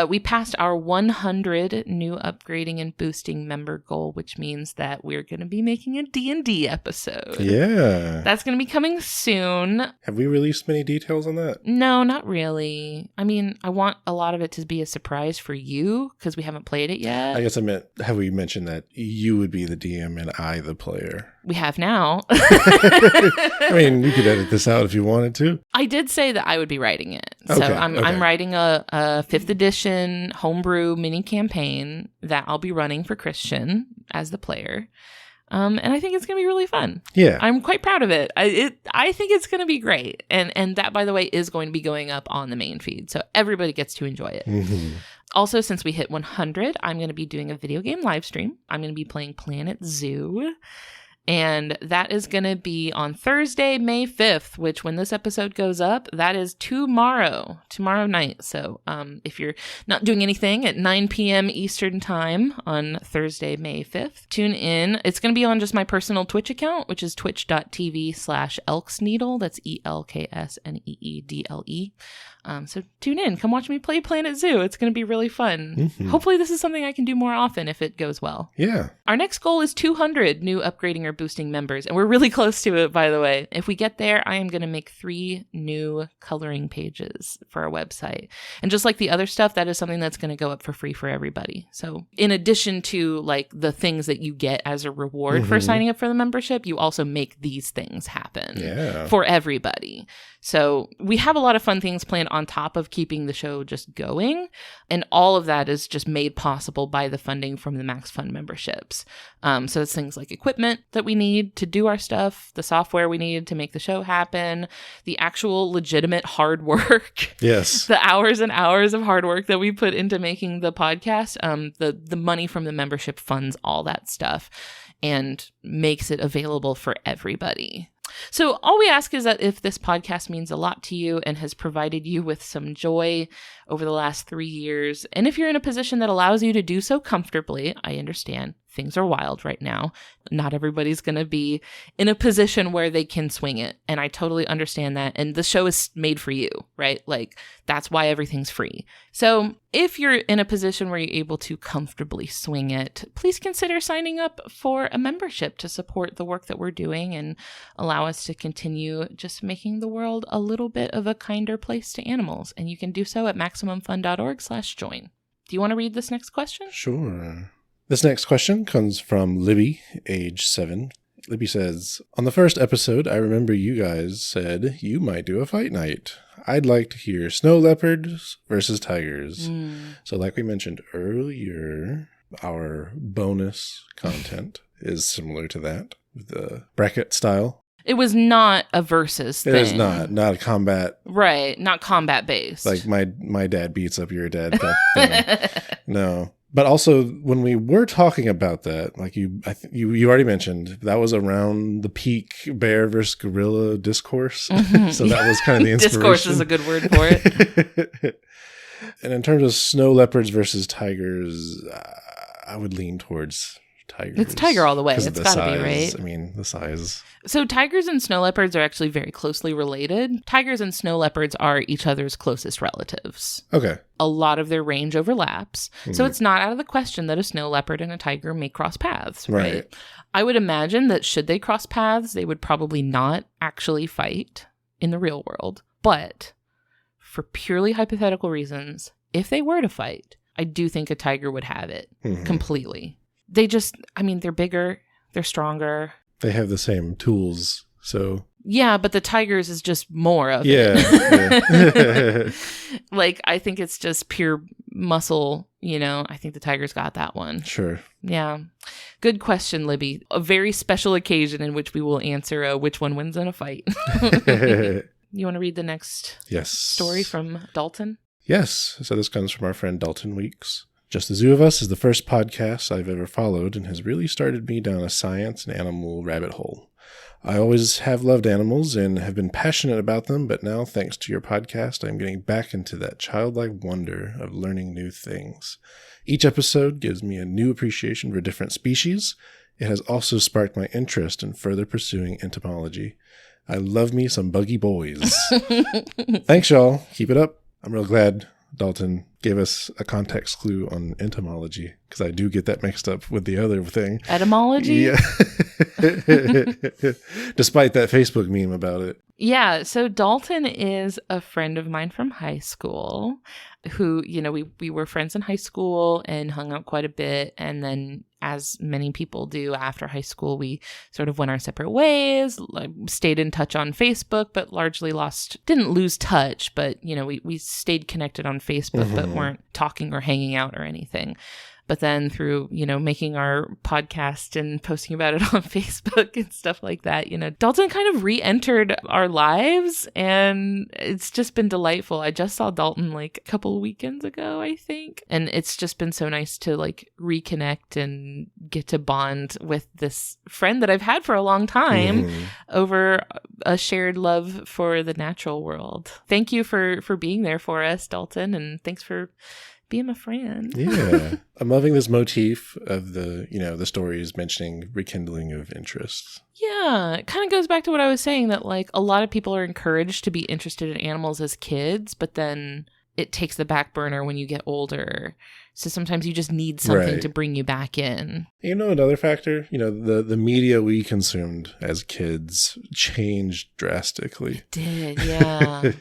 We passed our 100 new upgrading and boosting member goal, which means that we're going to be making a D&D episode. Yeah. That's going to be coming soon. Have we released many details on that? No, not really. I mean, I want a lot of it to be a surprise for you because we haven't played it yet. I guess I meant, have we mentioned that you would be the DM and I the player? We have now. I mean, you could edit this out if you wanted to. I did say that I would be writing it. Okay, So I'm writing a 5th edition homebrew mini campaign that I'll be running for Christian as the player. And I think it's going to be really fun. Yeah. I'm quite proud of it. I think it's going to be great. And that, by the way, is going to be going up on the main feed. So everybody gets to enjoy it. Mm-hmm. Also, since we hit 100, I'm going to be doing a video game live stream. I'm going to be playing Planet Zoo. And that is going to be on Thursday, May 5th, which when this episode goes up, that is tomorrow night. So if you're not doing anything at 9 p.m. Eastern time on Thursday, May 5th, tune in. It's going to be on just my personal Twitch account, which is twitch.tv/elksneedle. That's ELKSNEEDLE. So tune in. Come watch me play Planet Zoo. It's going to be really fun. Mm-hmm. Hopefully this is something I can do more often if it goes well. Yeah. Our next goal is 200 new upgrading or boosting members. And we're really close to it, by the way. If we get there, I am going to make 3 new coloring pages for our website. And just like the other stuff, that is something that's going to go up for free for everybody. So in addition to like the things that you get as a reward for signing up for the membership, you also make these things happen for everybody. So we have a lot of fun things planned on top of keeping the show just going. And all of that is just made possible by the funding from the Max Fund memberships. So it's things like equipment that we need to do our stuff, the software we need to make the show happen, the actual legitimate hard work. Yes. The hours and hours of hard work that we put into making the podcast. The money from the membership funds all that stuff and makes it available for everybody. So all we ask is that if this podcast means a lot to you and has provided you with some joy over the last 3 years, and if you're in a position that allows you to do so comfortably, I understand things are wild right now. Not everybody's going to be in a position where they can swing it. And I totally understand that. And the show is made for you, right? Like that's why everything's free. So if you're in a position where you're able to comfortably swing it, please consider signing up for a membership to support the work that we're doing and allow us to continue just making the world a little bit of a kinder place to animals. And you can do so at MaximumFun.org/join. Do you want to read this next question? Sure. This next question comes from Libby, age 7. Libby says, on the first episode, I remember you guys said you might do a fight night. I'd like to hear snow leopards versus tigers. So like we mentioned earlier, our bonus content is similar to that, with the bracket style. It was not a versus thing. It is not a combat. Right, not combat based. Like my dad beats up your dad type thing. No. But also, when we were talking about that, like you already mentioned, that was around the peak bear versus gorilla discourse. Mm-hmm. So that was kind of the inspiration. Discourse is a good word for it. And in terms of snow leopards versus tigers, I would lean towards tigers. It's tiger all the way. It's got to be, right? I mean, the size. So tigers and snow leopards are actually very closely related. Tigers and snow leopards are each other's closest relatives. Okay. A lot of their range overlaps. Mm-hmm. So it's not out of the question that a snow leopard and a tiger may cross paths, right? I would imagine that should they cross paths, they would probably not actually fight in the real world. But for purely hypothetical reasons, if they were to fight, I do think a tiger would have it completely. They just, I mean, they're bigger, they're stronger. They have the same tools, so... Yeah, but the tigers is just more of it. Yeah. Like, I think it's just pure muscle, you know. I think the tiger's got that one. Sure. Yeah. Good question, Libby. A very special occasion in which we will answer which one wins in a fight. You want to read the next story from Dalton? Yes. So this comes from our friend Dalton Weeks. Just the Zoo of Us is the first podcast I've ever followed and has really started me down a science and animal rabbit hole. I always have loved animals and have been passionate about them, but now, thanks to your podcast, I'm getting back into that childlike wonder of learning new things. Each episode gives me a new appreciation for different species. It has also sparked my interest in further pursuing entomology. I love me some buggy boys. Thanks, y'all. Keep it up. I'm real glad Dalton gave us a context clue on entomology, because I do get that mixed up with the other thing. Etymology? Yeah. Despite that Facebook meme about it. Yeah, so Dalton is a friend of mine from high school who, you know, we were friends in high school and hung out quite a bit. And then, as many people do after high school, we sort of went our separate ways, stayed in touch on Facebook, but largely didn't lose touch, but, you know, we stayed connected on Facebook, but weren't talking or hanging out or anything. But then through, making our podcast and posting about it on Facebook and stuff like that, Dalton kind of re-entered our lives, and it's just been delightful. I just saw Dalton like a couple weekends ago, I think. And it's just been so nice to like reconnect and get to bond with this friend that I've had for a long time over a shared love for the natural world. Thank you for being there for us, Dalton, and thanks for being my friend. Yeah. I'm loving this motif of the stories mentioning rekindling of interests. Yeah, it kind of goes back to what I was saying, that like a lot of people are encouraged to be interested in animals as kids, but then it takes the back burner when you get older. So sometimes you just need something to bring you back in. Another factor, the media we consumed as kids changed drastically. It did, yeah.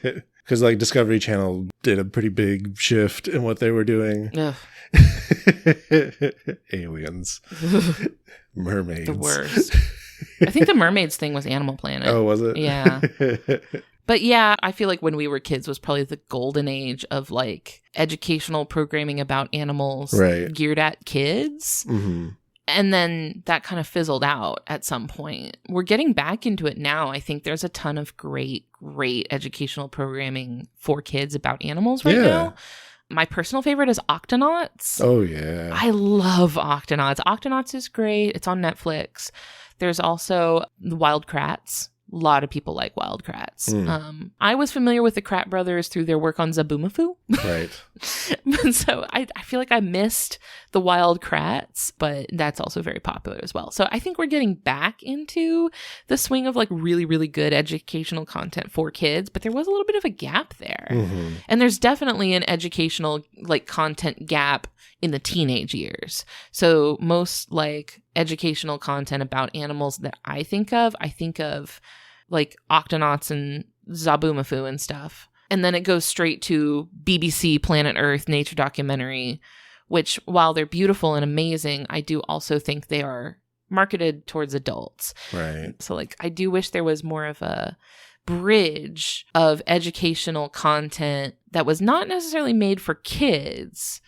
Because like Discovery Channel did a pretty big shift in what they were doing. Aliens. Mermaids. The worst. I think the mermaids thing was Animal Planet. Oh, was it? Yeah. But yeah, I feel like when we were kids was probably the golden age of like educational programming about animals geared at kids. Mm-hmm. And then that kind of fizzled out at some point. We're getting back into it now. I think there's a ton of great educational programming for kids about animals right now. My personal favorite is Octonauts. Oh, yeah. I love Octonauts. Octonauts is great. It's on Netflix. There's also the Wild Kratts. A lot of people like Wild Kratts. I was familiar with the Kratt brothers through their work on Zaboomafoo. Right. So I feel like I missed the Wild Kratts, but that's also very popular as well. So I think we're getting back into the swing of like really, really good educational content for kids, but there was a little bit of a gap there. Mm-hmm. And there's definitely an educational like content gap in the teenage years. So most like educational content about animals that I think of like Octonauts and Zaboomafoo and stuff. And then it goes straight to BBC Planet Earth nature documentary, which while they're beautiful and amazing, I do also think they are marketed towards adults. Right. So like I do wish there was more of a bridge of educational content that was not necessarily made for kids,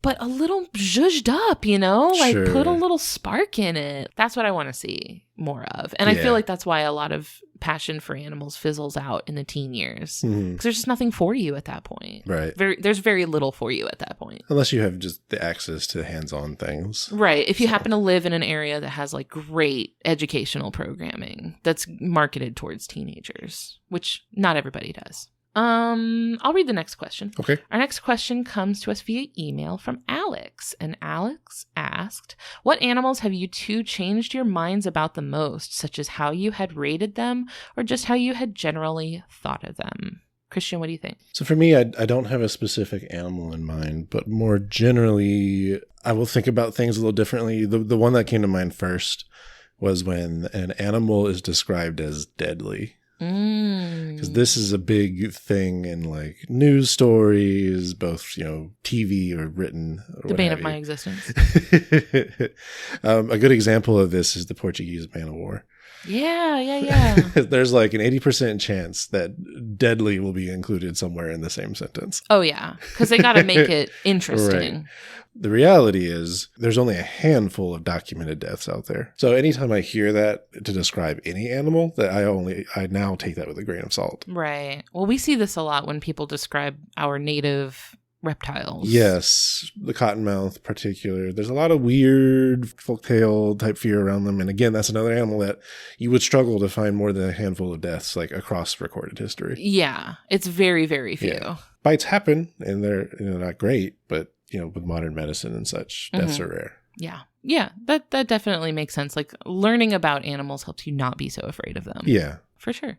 but a little zhuzhed up, like put a little spark in it. That's what I want to see more of. And I feel like that's why a lot of passion for animals fizzles out in the teen years. Because there's just nothing for you at that point. Right. There's very little for you at that point. Unless you have just the access to hands-on things. Right. If you happen to live in an area that has like great educational programming that's marketed towards teenagers, which not everybody does. I'll read the next question. Okay. Our next question comes to us via email from Alex. And Alex asked, what animals have you two changed your minds about the most, such as how you had rated them or just how you had generally thought of them? Christian, what do you think? So for me, I don't have a specific animal in mind, but more generally, I will think about things a little differently. The one that came to mind first was when an animal is described as deadly. Because this is a big thing in like news stories, both TV or written. Or the bane of my existence. A good example of this is the Portuguese man of war. Yeah. There's like an 80% chance that deadly will be included somewhere in the same sentence. Oh yeah, because they got to make it interesting. Right. The reality is there's only a handful of documented deaths out there. So anytime I hear that to describe any animal, that I now take that with a grain of salt. Right. Well, we see this a lot when people describe our native reptiles. Yes, the cottonmouth particular. There's a lot of weird folktale type fear around them. And again, that's another animal that you would struggle to find more than a handful of deaths like across recorded history. Yeah, it's very, very few. Yeah. Bites happen and they're not great, but with modern medicine and such, deaths are rare. Yeah, that definitely makes sense. Like learning about animals helps you not be so afraid of them. Yeah. For sure.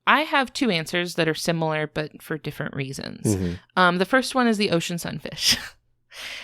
I have two answers that are similar, but for different reasons. Mm-hmm. The first one is the ocean sunfish.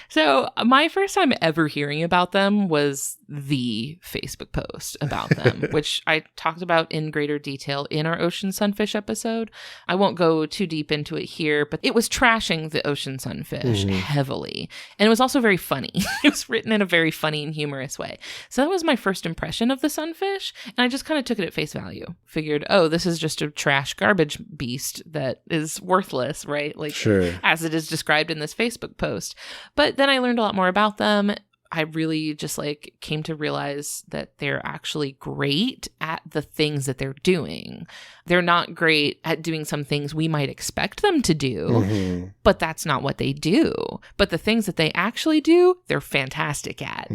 So my first time ever hearing about them was the Facebook post about them, which I talked about in greater detail in our ocean sunfish episode. I won't go too deep into it here, but it was trashing the ocean sunfish heavily. And it was also very funny. It was written in a very funny and humorous way. So that was my first impression of the sunfish. And I just kind of took it at face value. Figured, oh, this is just a trash garbage beast that is worthless, right? Like, as it is described in this Facebook post. But then I learned a lot more about them. I really just like came to realize that they're actually great at the things that they're doing. They're not great at doing some things we might expect them to do, but that's not what they do. But the things that they actually do, they're fantastic at,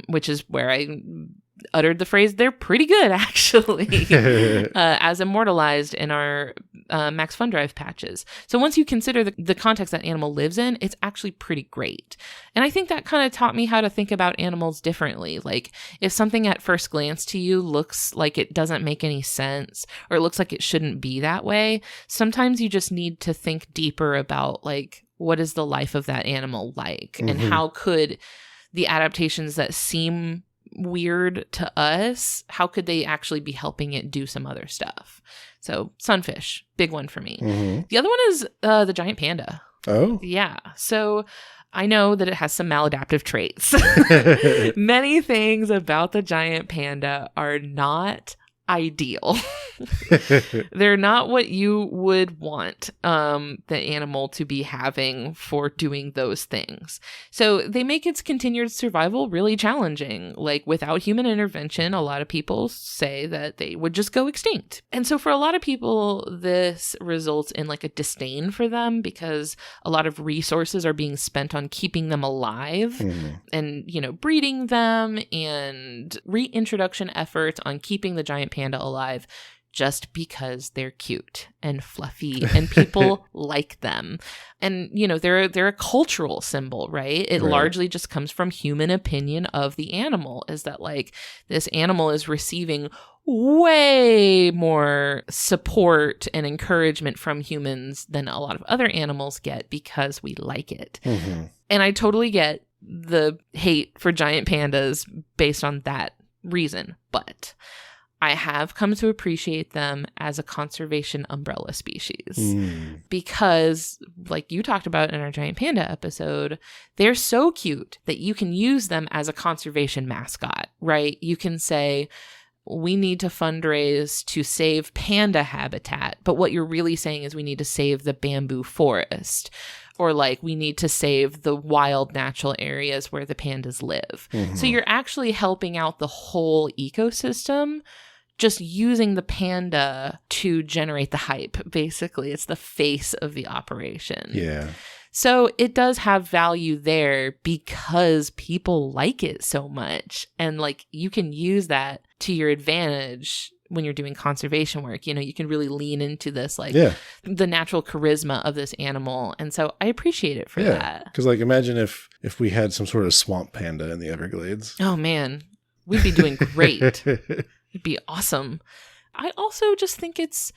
which is where I uttered the phrase, they're pretty good, actually, as immortalized in our MaxFunDrive patches. So once you consider the context that animal lives in, it's actually pretty great. And I think that kind of taught me how to think about animals differently. Like if something at first glance to you looks like it doesn't make any sense, or it looks like it shouldn't be that way, sometimes you just need to think deeper about like, what is the life of that animal like? And how could the adaptations that seem weird to us, how could they actually be helping it do some other stuff? So sunfish, big one for me. The other one is the giant panda. Oh, yeah. So I know that it has some maladaptive traits. Many things about the giant panda are not ideal. They're not what you would want the animal to be having for doing those things. So they make its continued survival really challenging. Like without human intervention, a lot of people say that they would just go extinct. And so for a lot of people, this results in like a disdain for them because a lot of resources are being spent on keeping them alive and, you know, breeding them and reintroduction efforts on keeping the giant panda alive just because they're cute and fluffy and people like them. And, you know, they're a cultural symbol, right? It largely just comes from human opinion of the animal, is that like this animal is receiving way more support and encouragement from humans than a lot of other animals get because we like it. And I totally get the hate for giant pandas based on that reason, but I have come to appreciate them as a conservation umbrella species because, like you talked about in our giant panda episode, they're so cute that you can use them as a conservation mascot, right? You can say, we need to fundraise to save panda habitat, but what you're really saying is we need to save the bamboo forest. Or like we need to save the wild natural areas where the pandas live. So you're actually helping out the whole ecosystem, just using the panda to generate the hype. Basically, it's the face of the operation. Yeah. So it does have value there because people like it so much. And like you can use that to your advantage when you're doing conservation work. You know, you can really lean into this, like the natural charisma of this animal. And so I appreciate it for that. Because like imagine if we had some sort of swamp panda in the Everglades. Oh man, we'd be doing great. It'd be awesome. I also just think it's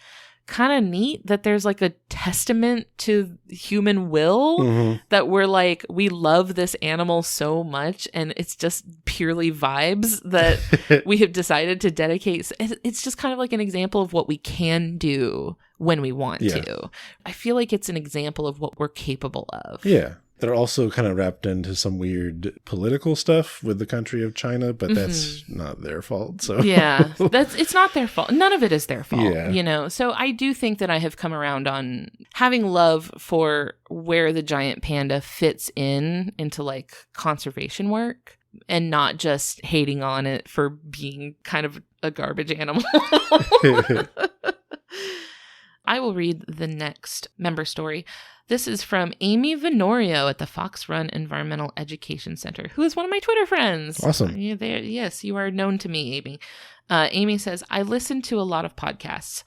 kind of neat that there's like a testament to human will that we're like, we love this animal so much and it's just purely vibes that we have decided to dedicate. It's just kind of like an example of what we can do when we want to. I feel like it's an example of what we're capable of. Yeah. They're also kind of wrapped into some weird political stuff with the country of China, but that's not their fault. So yeah, it's not their fault. None of it is their fault, you know? So I do think that I have come around on having love for where the giant panda fits into like conservation work and not just hating on it for being kind of a garbage animal. I will read the next member story. This is from Amy Venorio at the Fox Run Environmental Education Center, who is one of my Twitter friends. Awesome. Yes, you are known to me, Amy. Amy says, I listen to a lot of podcasts,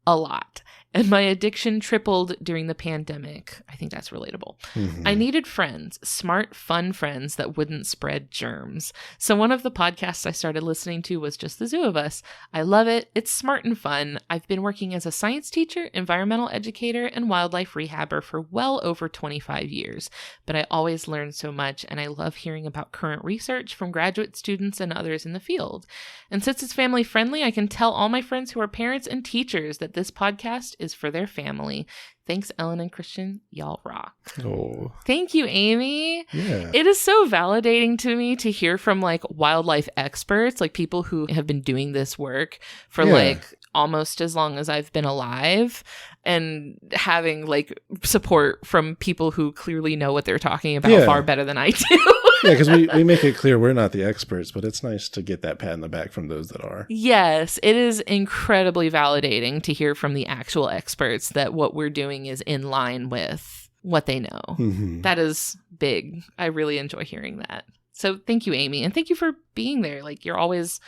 a lot, and my addiction tripled during the pandemic. I think that's relatable. I needed friends, smart, fun friends that wouldn't spread germs. So one of the podcasts I started listening to was Just the Zoo of Us. I love it. It's smart and fun. I've been working as a science teacher, environmental educator, and wildlife rehabber for well over 25 years. But I always learn so much, and I love hearing about current research from graduate students and others in the field. And since it's family friendly, I can tell all my friends who are parents and teachers that this podcast is for their family. Thanks, Ellen and Christian. Y'all rock. Oh. Thank you, Amy. Yeah. It is so validating to me to hear from like wildlife experts, like people who have been doing this work for like almost as long as I've been alive, and having like support from people who clearly know what they're talking about far better than I do. Yeah, because we make it clear we're not the experts, but it's nice to get that pat on the back from those that are. Yes, it is incredibly validating to hear from the actual experts that what we're doing is in line with what they know. Mm-hmm. That is big. I really enjoy hearing that. So thank you, Amy. And thank you for being there. Like, you're always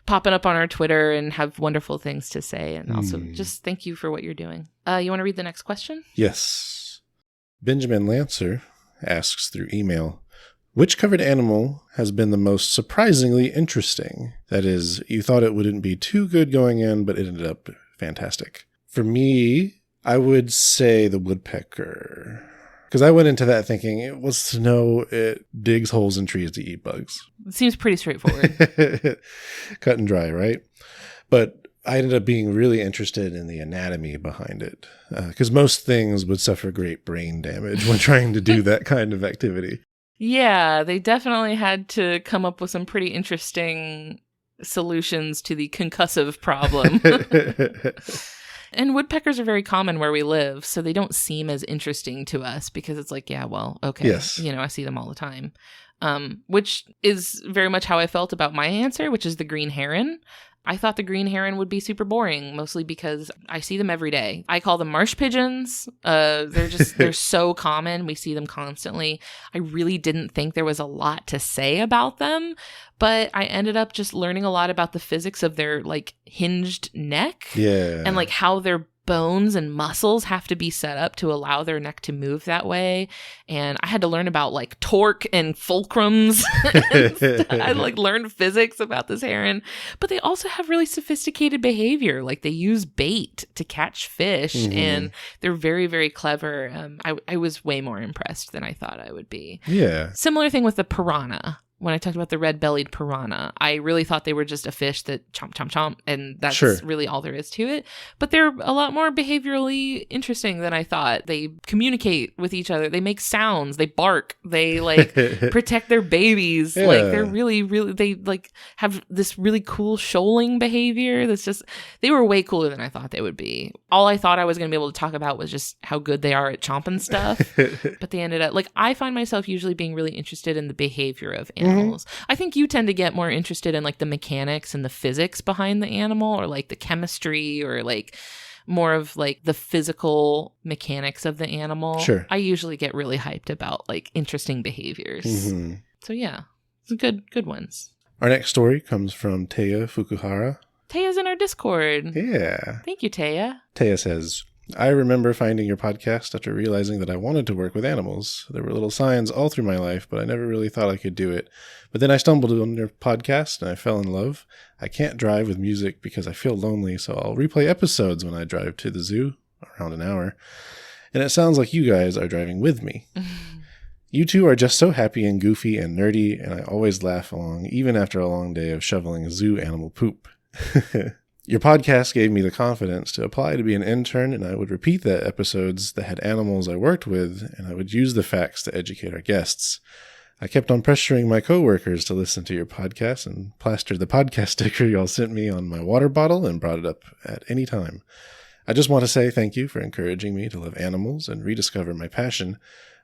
popping up on our Twitter and have wonderful things to say. And also just thank you for what you're doing. You want to read the next question? Yes. Benjamin Lancer asks through email, which covered animal has been the most surprisingly interesting? That is, you thought it wouldn't be too good going in, but it ended up fantastic. For me, I would say the woodpecker. Because I went into that thinking it was snow, it digs holes in trees to eat bugs. It seems pretty straightforward. Cut and dry, right? But I ended up being really interested in the anatomy behind it. Because most things would suffer great brain damage when trying to do that kind of activity. Yeah, they definitely had to come up with some pretty interesting solutions to the concussive problem. And woodpeckers are very common where we live, so they don't seem as interesting to us because it's like, yeah, well, okay. Yes. You know, I see them all the time. Which is very much how I felt about my answer, which is the green heron. I thought the green heron would be super boring, mostly because I see them every day. I call them marsh pigeons. They're so common. We see them constantly. I really didn't think there was a lot to say about them, but I ended up just learning a lot about the physics of their like hinged neck. Yeah. And like how their bones and muscles have to be set up to allow their neck to move that way. And I had to learn about like torque and fulcrums. I like learned physics about this heron, but they also have really sophisticated behavior. Like they use bait to catch fish and they're very, very clever. I was way more impressed than I thought I would be. Yeah. Similar thing with the piranha. When I talked about the red-bellied piranha, I really thought they were just a fish that chomp, chomp, chomp, and that's really all there is to it. But they're a lot more behaviorally interesting than I thought. They communicate with each other. They make sounds. They bark. They, like, protect their babies. Yeah. Like, they're really, really, they, like, have this really cool shoaling behavior that's just, they were way cooler than I thought they would be. All I thought I was going to be able to talk about was just how good they are at chomping stuff. But they ended up, like, I find myself usually being really interested in the behavior of animals. I think you tend to get more interested in like the mechanics and the physics behind the animal, or like the chemistry, or like more of like the physical mechanics of the animal. Sure. I usually get really hyped about like interesting behaviors. So yeah, it's good ones. Our next story comes from Taya Fukuhara. Taya's in our Discord. Yeah. Thank you, Taya. Taya says, I remember finding your podcast after realizing that I wanted to work with animals. There were little signs all through my life, but I never really thought I could do it. But then I stumbled on your podcast and I fell in love. I can't drive with music because I feel lonely, so I'll replay episodes when I drive to the zoo, around an hour. And it sounds like you guys are driving with me. You two are just so happy and goofy and nerdy, and I always laugh along, even after a long day of shoveling zoo animal poop. Your podcast gave me the confidence to apply to be an intern, and I would repeat the episodes that had animals I worked with, and I would use the facts to educate our guests. I kept on pressuring my coworkers to listen to your podcast and plastered the podcast sticker y'all sent me on my water bottle and brought it up at any time. I just want to say thank you for encouraging me to love animals and rediscover my passion.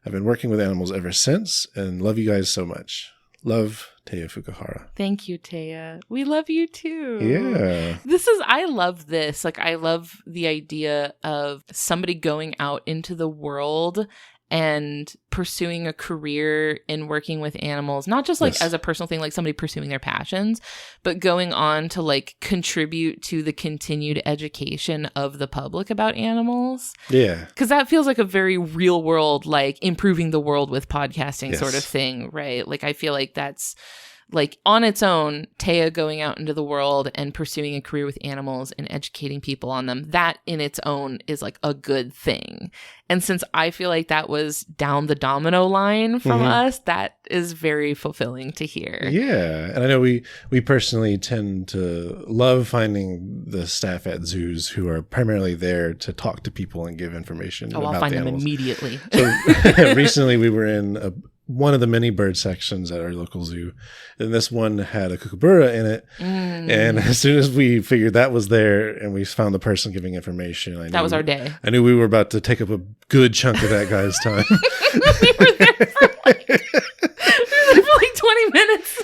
I've been working with animals ever since and love you guys so much. Love, Taya Fukuhara. Thank you, Taya. We love you too. Yeah. I love this. Like, I love the idea of somebody going out into the world and pursuing a career in working with animals, not just like as a personal thing, like somebody pursuing their passions, but going on to like contribute to the continued education of the public about animals. Yeah. Because that feels like a very real world, like improving the world with podcasting sort of thing, right? Like, I feel like that's like on its own, Taya going out into the world and pursuing a career with animals and educating people on them, that in its own is like a good thing. And since I feel like that was down the domino line from us, that is very fulfilling to hear. Yeah. And I know we personally tend to love finding the staff at zoos who are primarily there to talk to people and give information about I'll find the them animals. immediately. So recently we were in one of the many bird sections at our local zoo. And this one had a kookaburra in it. And as soon as we figured that was there and we found the person giving information, that was our day. I knew we were about to take up a good chunk of that guy's time. We were there for like 20 minutes.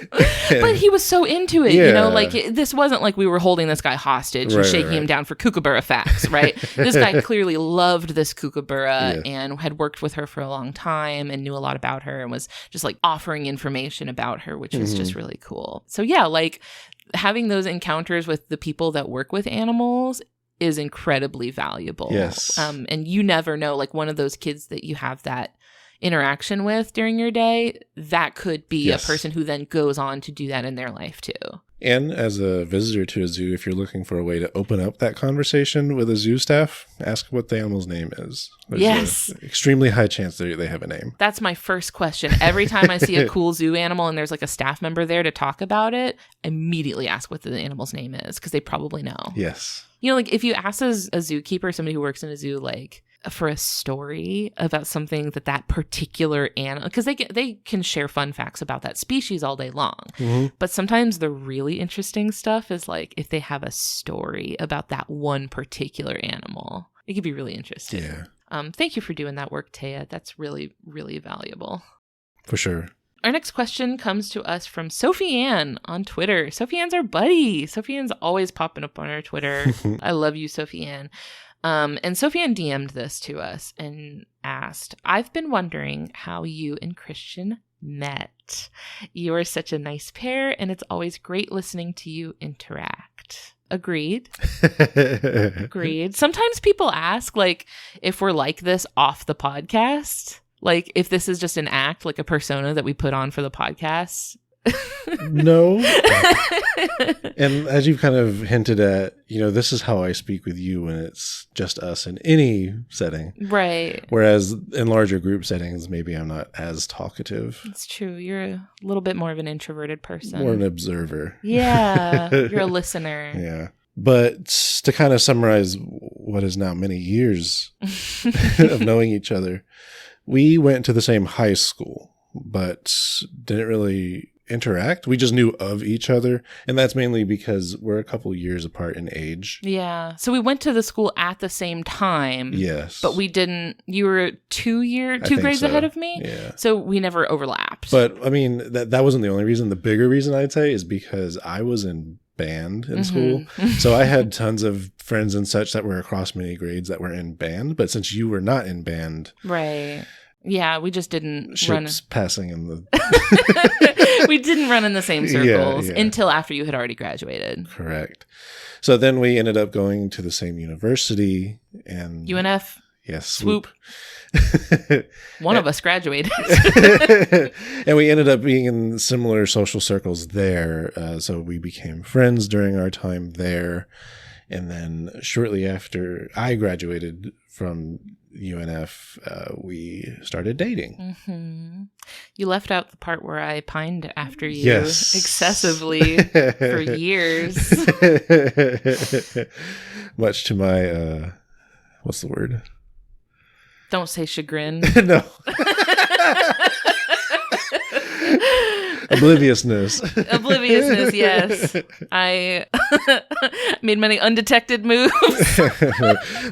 But he was so into it, you know, like this wasn't like we were holding this guy hostage and shaking him down for kookaburra facts, right? This guy clearly loved this kookaburra and had worked with her for a long time and knew a lot about her and was just like offering information about her, which was just really cool. So yeah, like having those encounters with the people that work with animals is incredibly valuable. Yes. And you never know, like one of those kids that you have that interaction with during your day, that could be a person who then goes on to do that in their life too. And as a visitor to a zoo, if you're looking for a way to open up that conversation with a zoo staff, ask what the animal's name is. There's an extremely high chance they have a name. That's my first question. Every time I see a cool zoo animal and there's like a staff member there to talk about it, I immediately ask what the animal's name is because they probably know. Yes. You know, like if you ask a zookeeper, somebody who works in a zoo, like for a story about something that particular animal, because they can share fun facts about that species all day long. But sometimes the really interesting stuff is like if they have a story about that one particular animal, it could be really interesting. Yeah. Thank you for doing that work, Taya. That's really, really valuable. For sure. Our next question comes to us from Sophie Ann on Twitter. Sophie Ann's our buddy. Sophie Ann's always popping up on our Twitter. I love you, Sophie Ann. And Sophie Ann DM'd this to us and asked, I've been wondering how you and Christian met. You are such a nice pair, and it's always great listening to you interact. Agreed. Agreed. Sometimes people ask, like, if we're like this off the podcast. Like, if this is just an act, like a persona that we put on for the podcast. No. And as you've kind of hinted at, you know, this is how I speak with you when it's just us in any setting. Right. Whereas in larger group settings, maybe I'm not as talkative. It's true. You're a little bit more of an introverted person. More an observer. Yeah. You're a listener. Yeah. But to kind of summarize what is now many years of knowing each other, we went to the same high school, but didn't really interact. We just knew of each other. And that's mainly because we're a couple years apart in age. Yeah. So we went to the school at the same time. Yes. But we didn't, you were two grades ahead of me. Yeah. So we never overlapped. But I mean, that wasn't the only reason. The bigger reason I'd say is because I was in band in school. So I had tons of friends and such that were across many grades that were in band. But since you were not in band. Right. Yeah, we just didn't ships passing in the we didn't run in the same circles until after you had already graduated. Correct. So then we ended up going to the same university and UNF. Yes. Swoop. One of us graduated. And we ended up being in similar social circles there. So we became friends during our time there. And then shortly after I graduated from UNF, we started dating. You left out the part where I pined after you excessively for years. Much to my, what's the word? Don't say chagrin. No. Obliviousness, yes. I made many undetected moves.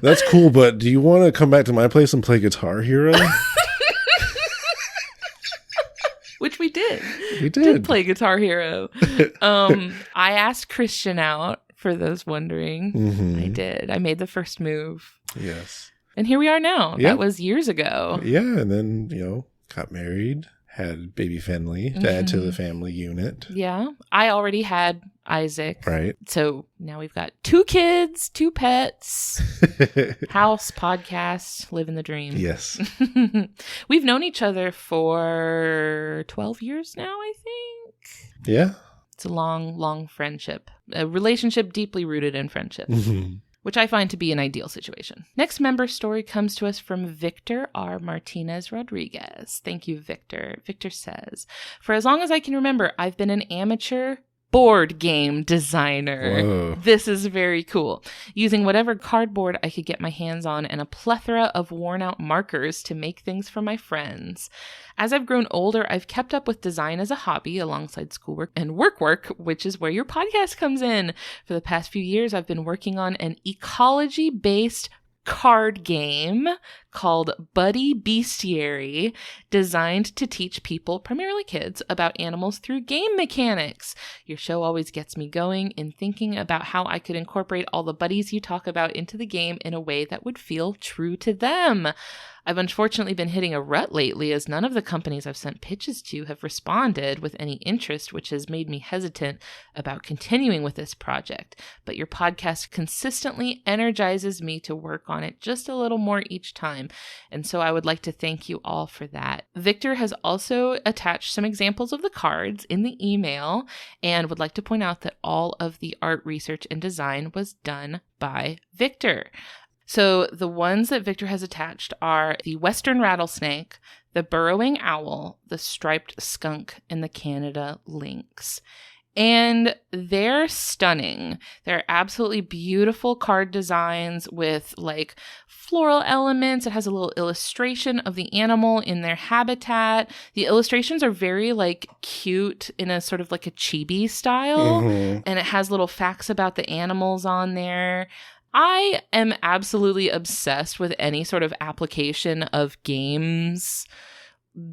That's cool, but do you want to come back to my place and play Guitar Hero? Which we did. We did play Guitar Hero. I asked Christian out, for those wondering. I did. I made the first move. Yes. And here we are now. Yeah. That was years ago. Yeah, and then, got married. Had baby Finley to add to the family unit. Yeah. I already had Isaac. Right. So now we've got 2 kids, 2 pets, house, podcast, living the dream. Yes. We've known each other for 12 years now, I think. Yeah. It's a long, long friendship. A relationship deeply rooted in friendship. Which I find to be an ideal situation. Next member story comes to us from Victor R. Martinez Rodriguez. Thank you, Victor. Victor says, for as long as I can remember, I've been an amateur board game designer. Whoa. This is very cool. Using whatever cardboard I could get my hands on and a plethora of worn out markers to make things for my friends. As I've grown older, I've kept up with design as a hobby alongside schoolwork and work, which is where your podcast comes in. For the past few years, I've been working on an ecology-based card game called Buddy Bestiary, designed to teach people, primarily kids, about animals through game mechanics. Your show always gets me going in thinking about how I could incorporate all the buddies you talk about into the game in a way that would feel true to them. I've unfortunately been hitting a rut lately as none of the companies I've sent pitches to have responded with any interest, which has made me hesitant about continuing with this project. But your podcast consistently energizes me to work on it just a little more each time. And so I would like to thank you all for that. Victor has also attached some examples of the cards in the email and would like to point out that all of the art research and design was done by Victor. So the ones that Victor has attached are the Western rattlesnake, the burrowing owl, the striped skunk, and the Canada lynx. And they're stunning. They're absolutely beautiful card designs with like floral elements. It has a little illustration of the animal in their habitat. The illustrations are very like cute in a sort of like a chibi style. Mm-hmm. And it has little facts about the animals on there. I am absolutely obsessed with any sort of application of games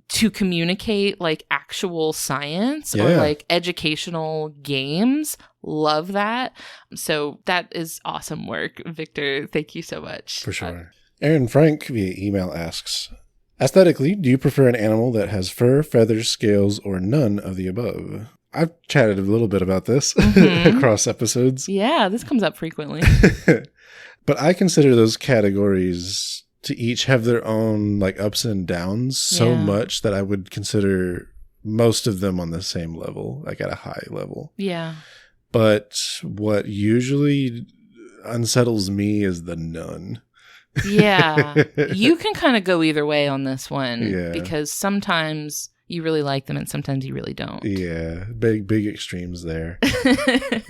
to communicate like actual science or like educational games. Love that. So that is awesome work, Victor. Thank you so much. For sure. Aaron Frank via email asks, aesthetically, do you prefer an animal that has fur, feathers, scales, or none of the above? I've chatted a little bit about this across episodes. Yeah, this comes up frequently. But I consider those categories to each have their own like ups and downs so much that I would consider most of them on the same level, like at a high level. Yeah. But what usually unsettles me is the none. Yeah. You can kind of go either way on this one because sometimes you really like them and sometimes you really don't. Yeah, big extremes there.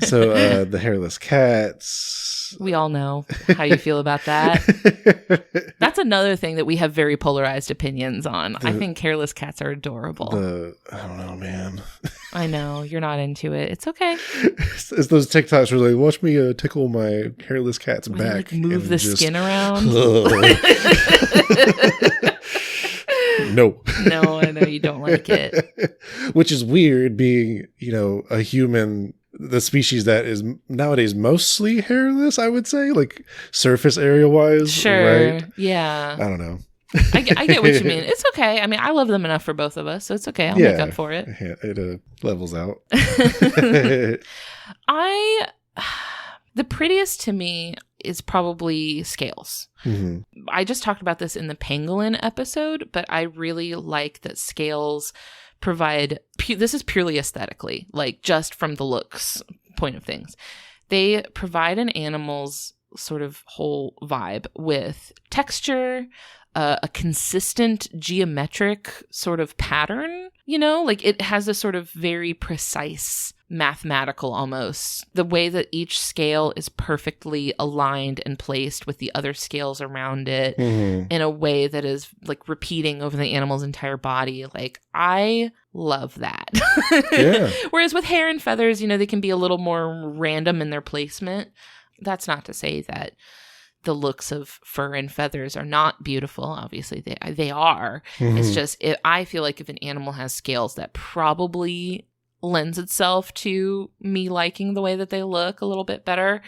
So the hairless cats. We all know how you feel about that. That's another thing that we have very polarized opinions on. I think hairless cats are adorable. I don't know, man. I know, you're not into it. It's okay. It's those TikToks where like, watch me tickle my hairless cat's back. Like, move the skin around. No. No, I know you don't like it. Which is weird being, a human, the species that is nowadays mostly hairless, I would say, like surface area wise. Sure. Right? Yeah. I don't know. I get what you mean. It's okay. I mean, I love them enough for both of us, so it's okay. I'll make up for it. Yeah, it levels out. The prettiest to me is probably scales. Mm-hmm. I just talked about this in the pangolin episode, but I really like that scales provide, this is purely aesthetically, like just from the looks point of things. They provide an animal's sort of whole vibe with texture, a consistent geometric sort of pattern, like it has a sort of very precise mathematical almost. The way that each scale is perfectly aligned and placed with the other scales around it in a way that is like repeating over the animal's entire body. Like I love that. Yeah. Whereas with hair and feathers, they can be a little more random in their placement. That's not to say that the looks of fur and feathers are not beautiful. Obviously, they are. Mm-hmm. It's just, I feel like if an animal has scales, that probably lends itself to me liking the way that they look a little bit better.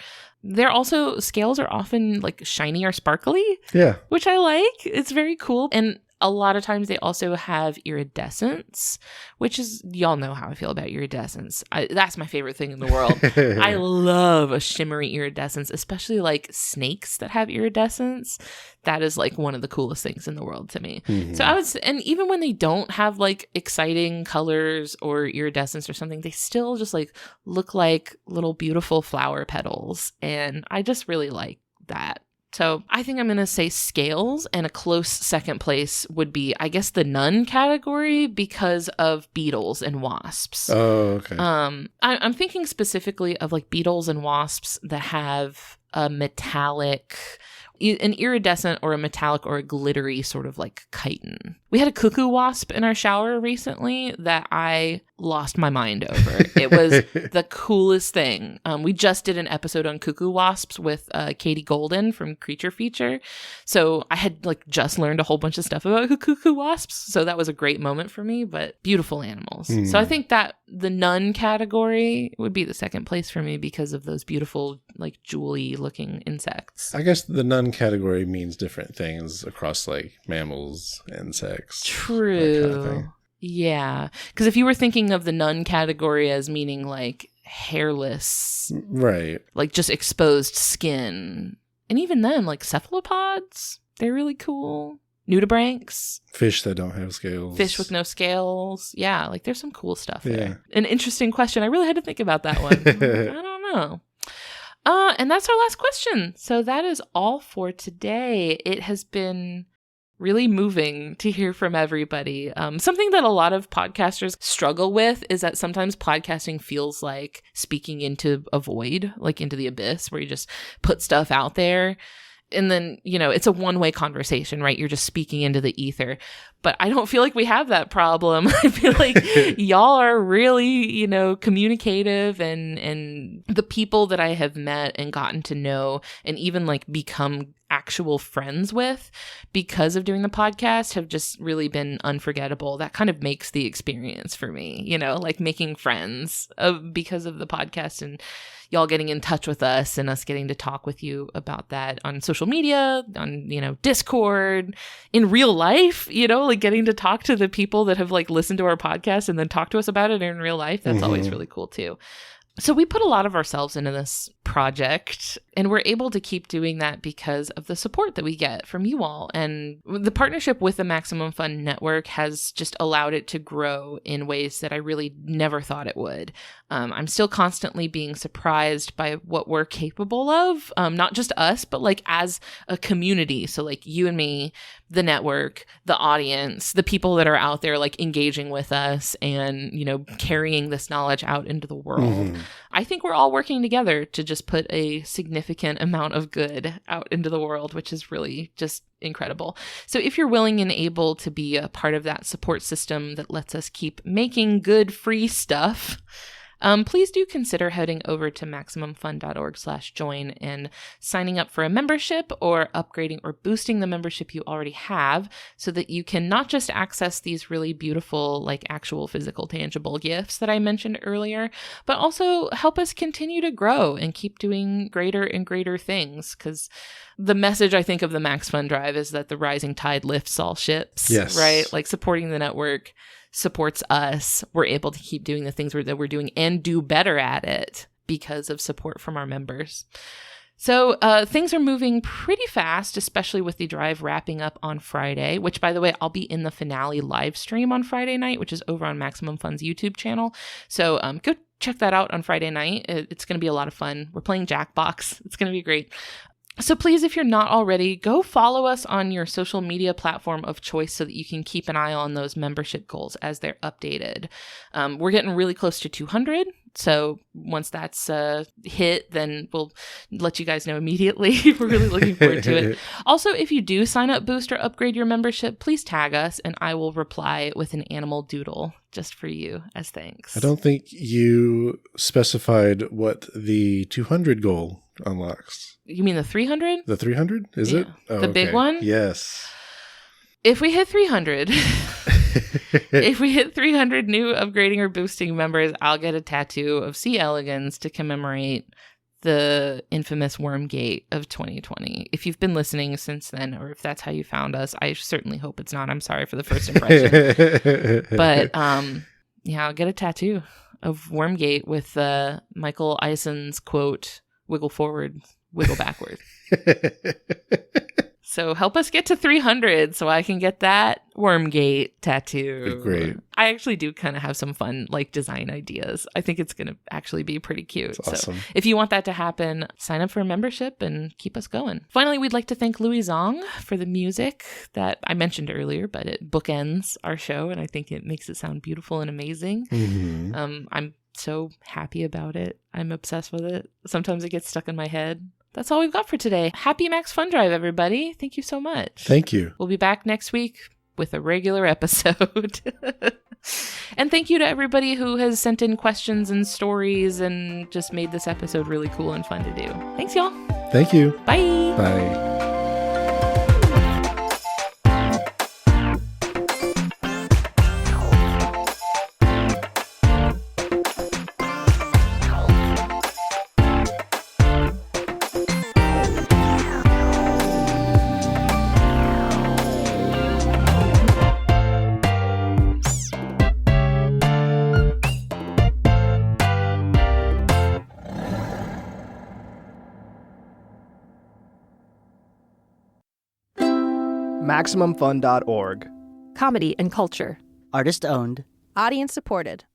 Scales are often like shiny or sparkly. Yeah. Which I like. It's very cool. And a lot of times they also have iridescence, which is, y'all know how I feel about iridescence. That's my favorite thing in the world. I love a shimmery iridescence, especially like snakes that have iridescence. That is like one of the coolest things in the world to me. Mm-hmm. So and even when they don't have like exciting colors or iridescence or something, they still just like look like little beautiful flower petals. And I just really like that So I think I'm going to say scales, and a close second place would be, I guess, the nun category because of beetles and wasps. Oh, okay. I'm thinking specifically of like beetles and wasps that have a metallic, an iridescent or a metallic or a glittery sort of like chitin. We had a cuckoo wasp in our shower recently that I lost my mind over. It was the coolest thing. We just did an episode on cuckoo wasps with Katie Golden from Creature Feature. So I had like just learned a whole bunch of stuff about cuckoo wasps. So that was a great moment for me, but beautiful animals. So I think that the nun category would be the second place for me because of those beautiful, like jewelly looking insects. I guess the nun category means different things across like mammals, insects. True. That kind of thing. Yeah. Because if you were thinking of the nun category as meaning like hairless, Right. like just exposed skin, and even then, like cephalopods, they're really cool. Nudibranchs. Fish that don't have scales. Fish with no scales. Yeah, like there's some cool stuff there. Yeah. An interesting question. I really had to think about that one. I don't know. And that's our last question. So that is all for today. It has been really moving to hear from everybody. Something that a lot of podcasters struggle with is that sometimes podcasting feels like speaking into a void, like into the abyss, where you just put stuff out there. And then, you know, it's a one-way conversation, right? You're just speaking into the ether. But I don't feel like we have that problem. I feel like y'all are really, you know, communicative, and the people that I have met and gotten to know and even like become actual friends with because of doing the podcast have just really been unforgettable. That kind of makes the experience for me, you know, like making friends because of the podcast, and y'all getting in touch with us and us getting to talk with you about that on social media, on, you know, Discord, in real life, you know, like getting to talk to the people that have like listened to our podcast and then talk to us about it in real life. That's always really cool too. So we put a lot of ourselves into this project, and we're able to keep doing that because of the support that we get from you all. And the partnership with the Maximum Fun Network has just allowed it to grow in ways that I really never thought it would. I'm still constantly being surprised by what we're capable of, not just us, but like as a community. So like you and me, the network, the audience, the people that are out there like engaging with us and, you know, carrying this knowledge out into the world. I think we're all working together to just put a significant amount of good out into the world, which is really just incredible. So if you're willing and able to be a part of that support system that lets us keep making good free stuff, please do consider heading over to MaximumFun.org/join and signing up for a membership, or upgrading or boosting the membership you already have, so that you can not just access these really beautiful, like actual physical, tangible gifts that I mentioned earlier, but also help us continue to grow and keep doing greater and greater things. Because the message, I think, of the MaxFunDrive is that the rising tide lifts all ships, yes, right? Like supporting the network supports us. We're able to keep doing the things that we're doing and do better at it because of support from our members. So things are moving pretty fast, especially with the drive wrapping up on Friday, which, by the way, I'll be in the finale live stream on Friday night, which is over on Maximum Fun's YouTube channel. So go check that out on Friday night. It's going to be a lot of fun. We're playing Jackbox. It's going to be great. So please, if you're not already, go follow us on your social media platform of choice so that you can keep an eye on those membership goals as they're updated. We're getting really close to 200. So once that's hit, then we'll let you guys know immediately. We're really looking forward to it. Also, if you do sign up, boost, or upgrade your membership, please tag us and I will reply with an animal doodle just for you as thanks. I don't think you specified what the 200 goal unlocks. You mean the 300? The 300? Is it? Oh, the big one? Yes. If we hit 300, if we hit 300 new upgrading or boosting members, I'll get a tattoo of C. elegans to commemorate the infamous Wormgate of 2020. If you've been listening since then, or if that's how you found us, I certainly hope it's not. I'm sorry for the first impression. But yeah, I'll get a tattoo of Wormgate with Michael Eison's quote, "Wiggle forward, wiggle backward." So help us get to 300 so I can get that Wormgate tattoo. Great. I actually do kind of have some fun like design ideas. I think it's going to actually be pretty cute. That's awesome. So if you want that to happen, sign up for a membership and keep us going. Finally, we'd like to thank Louis Zong for the music that I mentioned earlier, but it bookends our show, and I think it makes it sound beautiful and amazing. Mm-hmm. I'm so happy about it. I'm obsessed with it. Sometimes it gets stuck in my head. That's all we've got for today. Happy MaxFunDrive, everybody. Thank you so much. Thank you. We'll be back next week with a regular episode. And thank you to everybody who has sent in questions and stories and just made this episode really cool and fun to do. Thanks, y'all. Thank you. Bye. Bye. MaximumFun.org. Comedy and culture. Artist owned. Audience supported.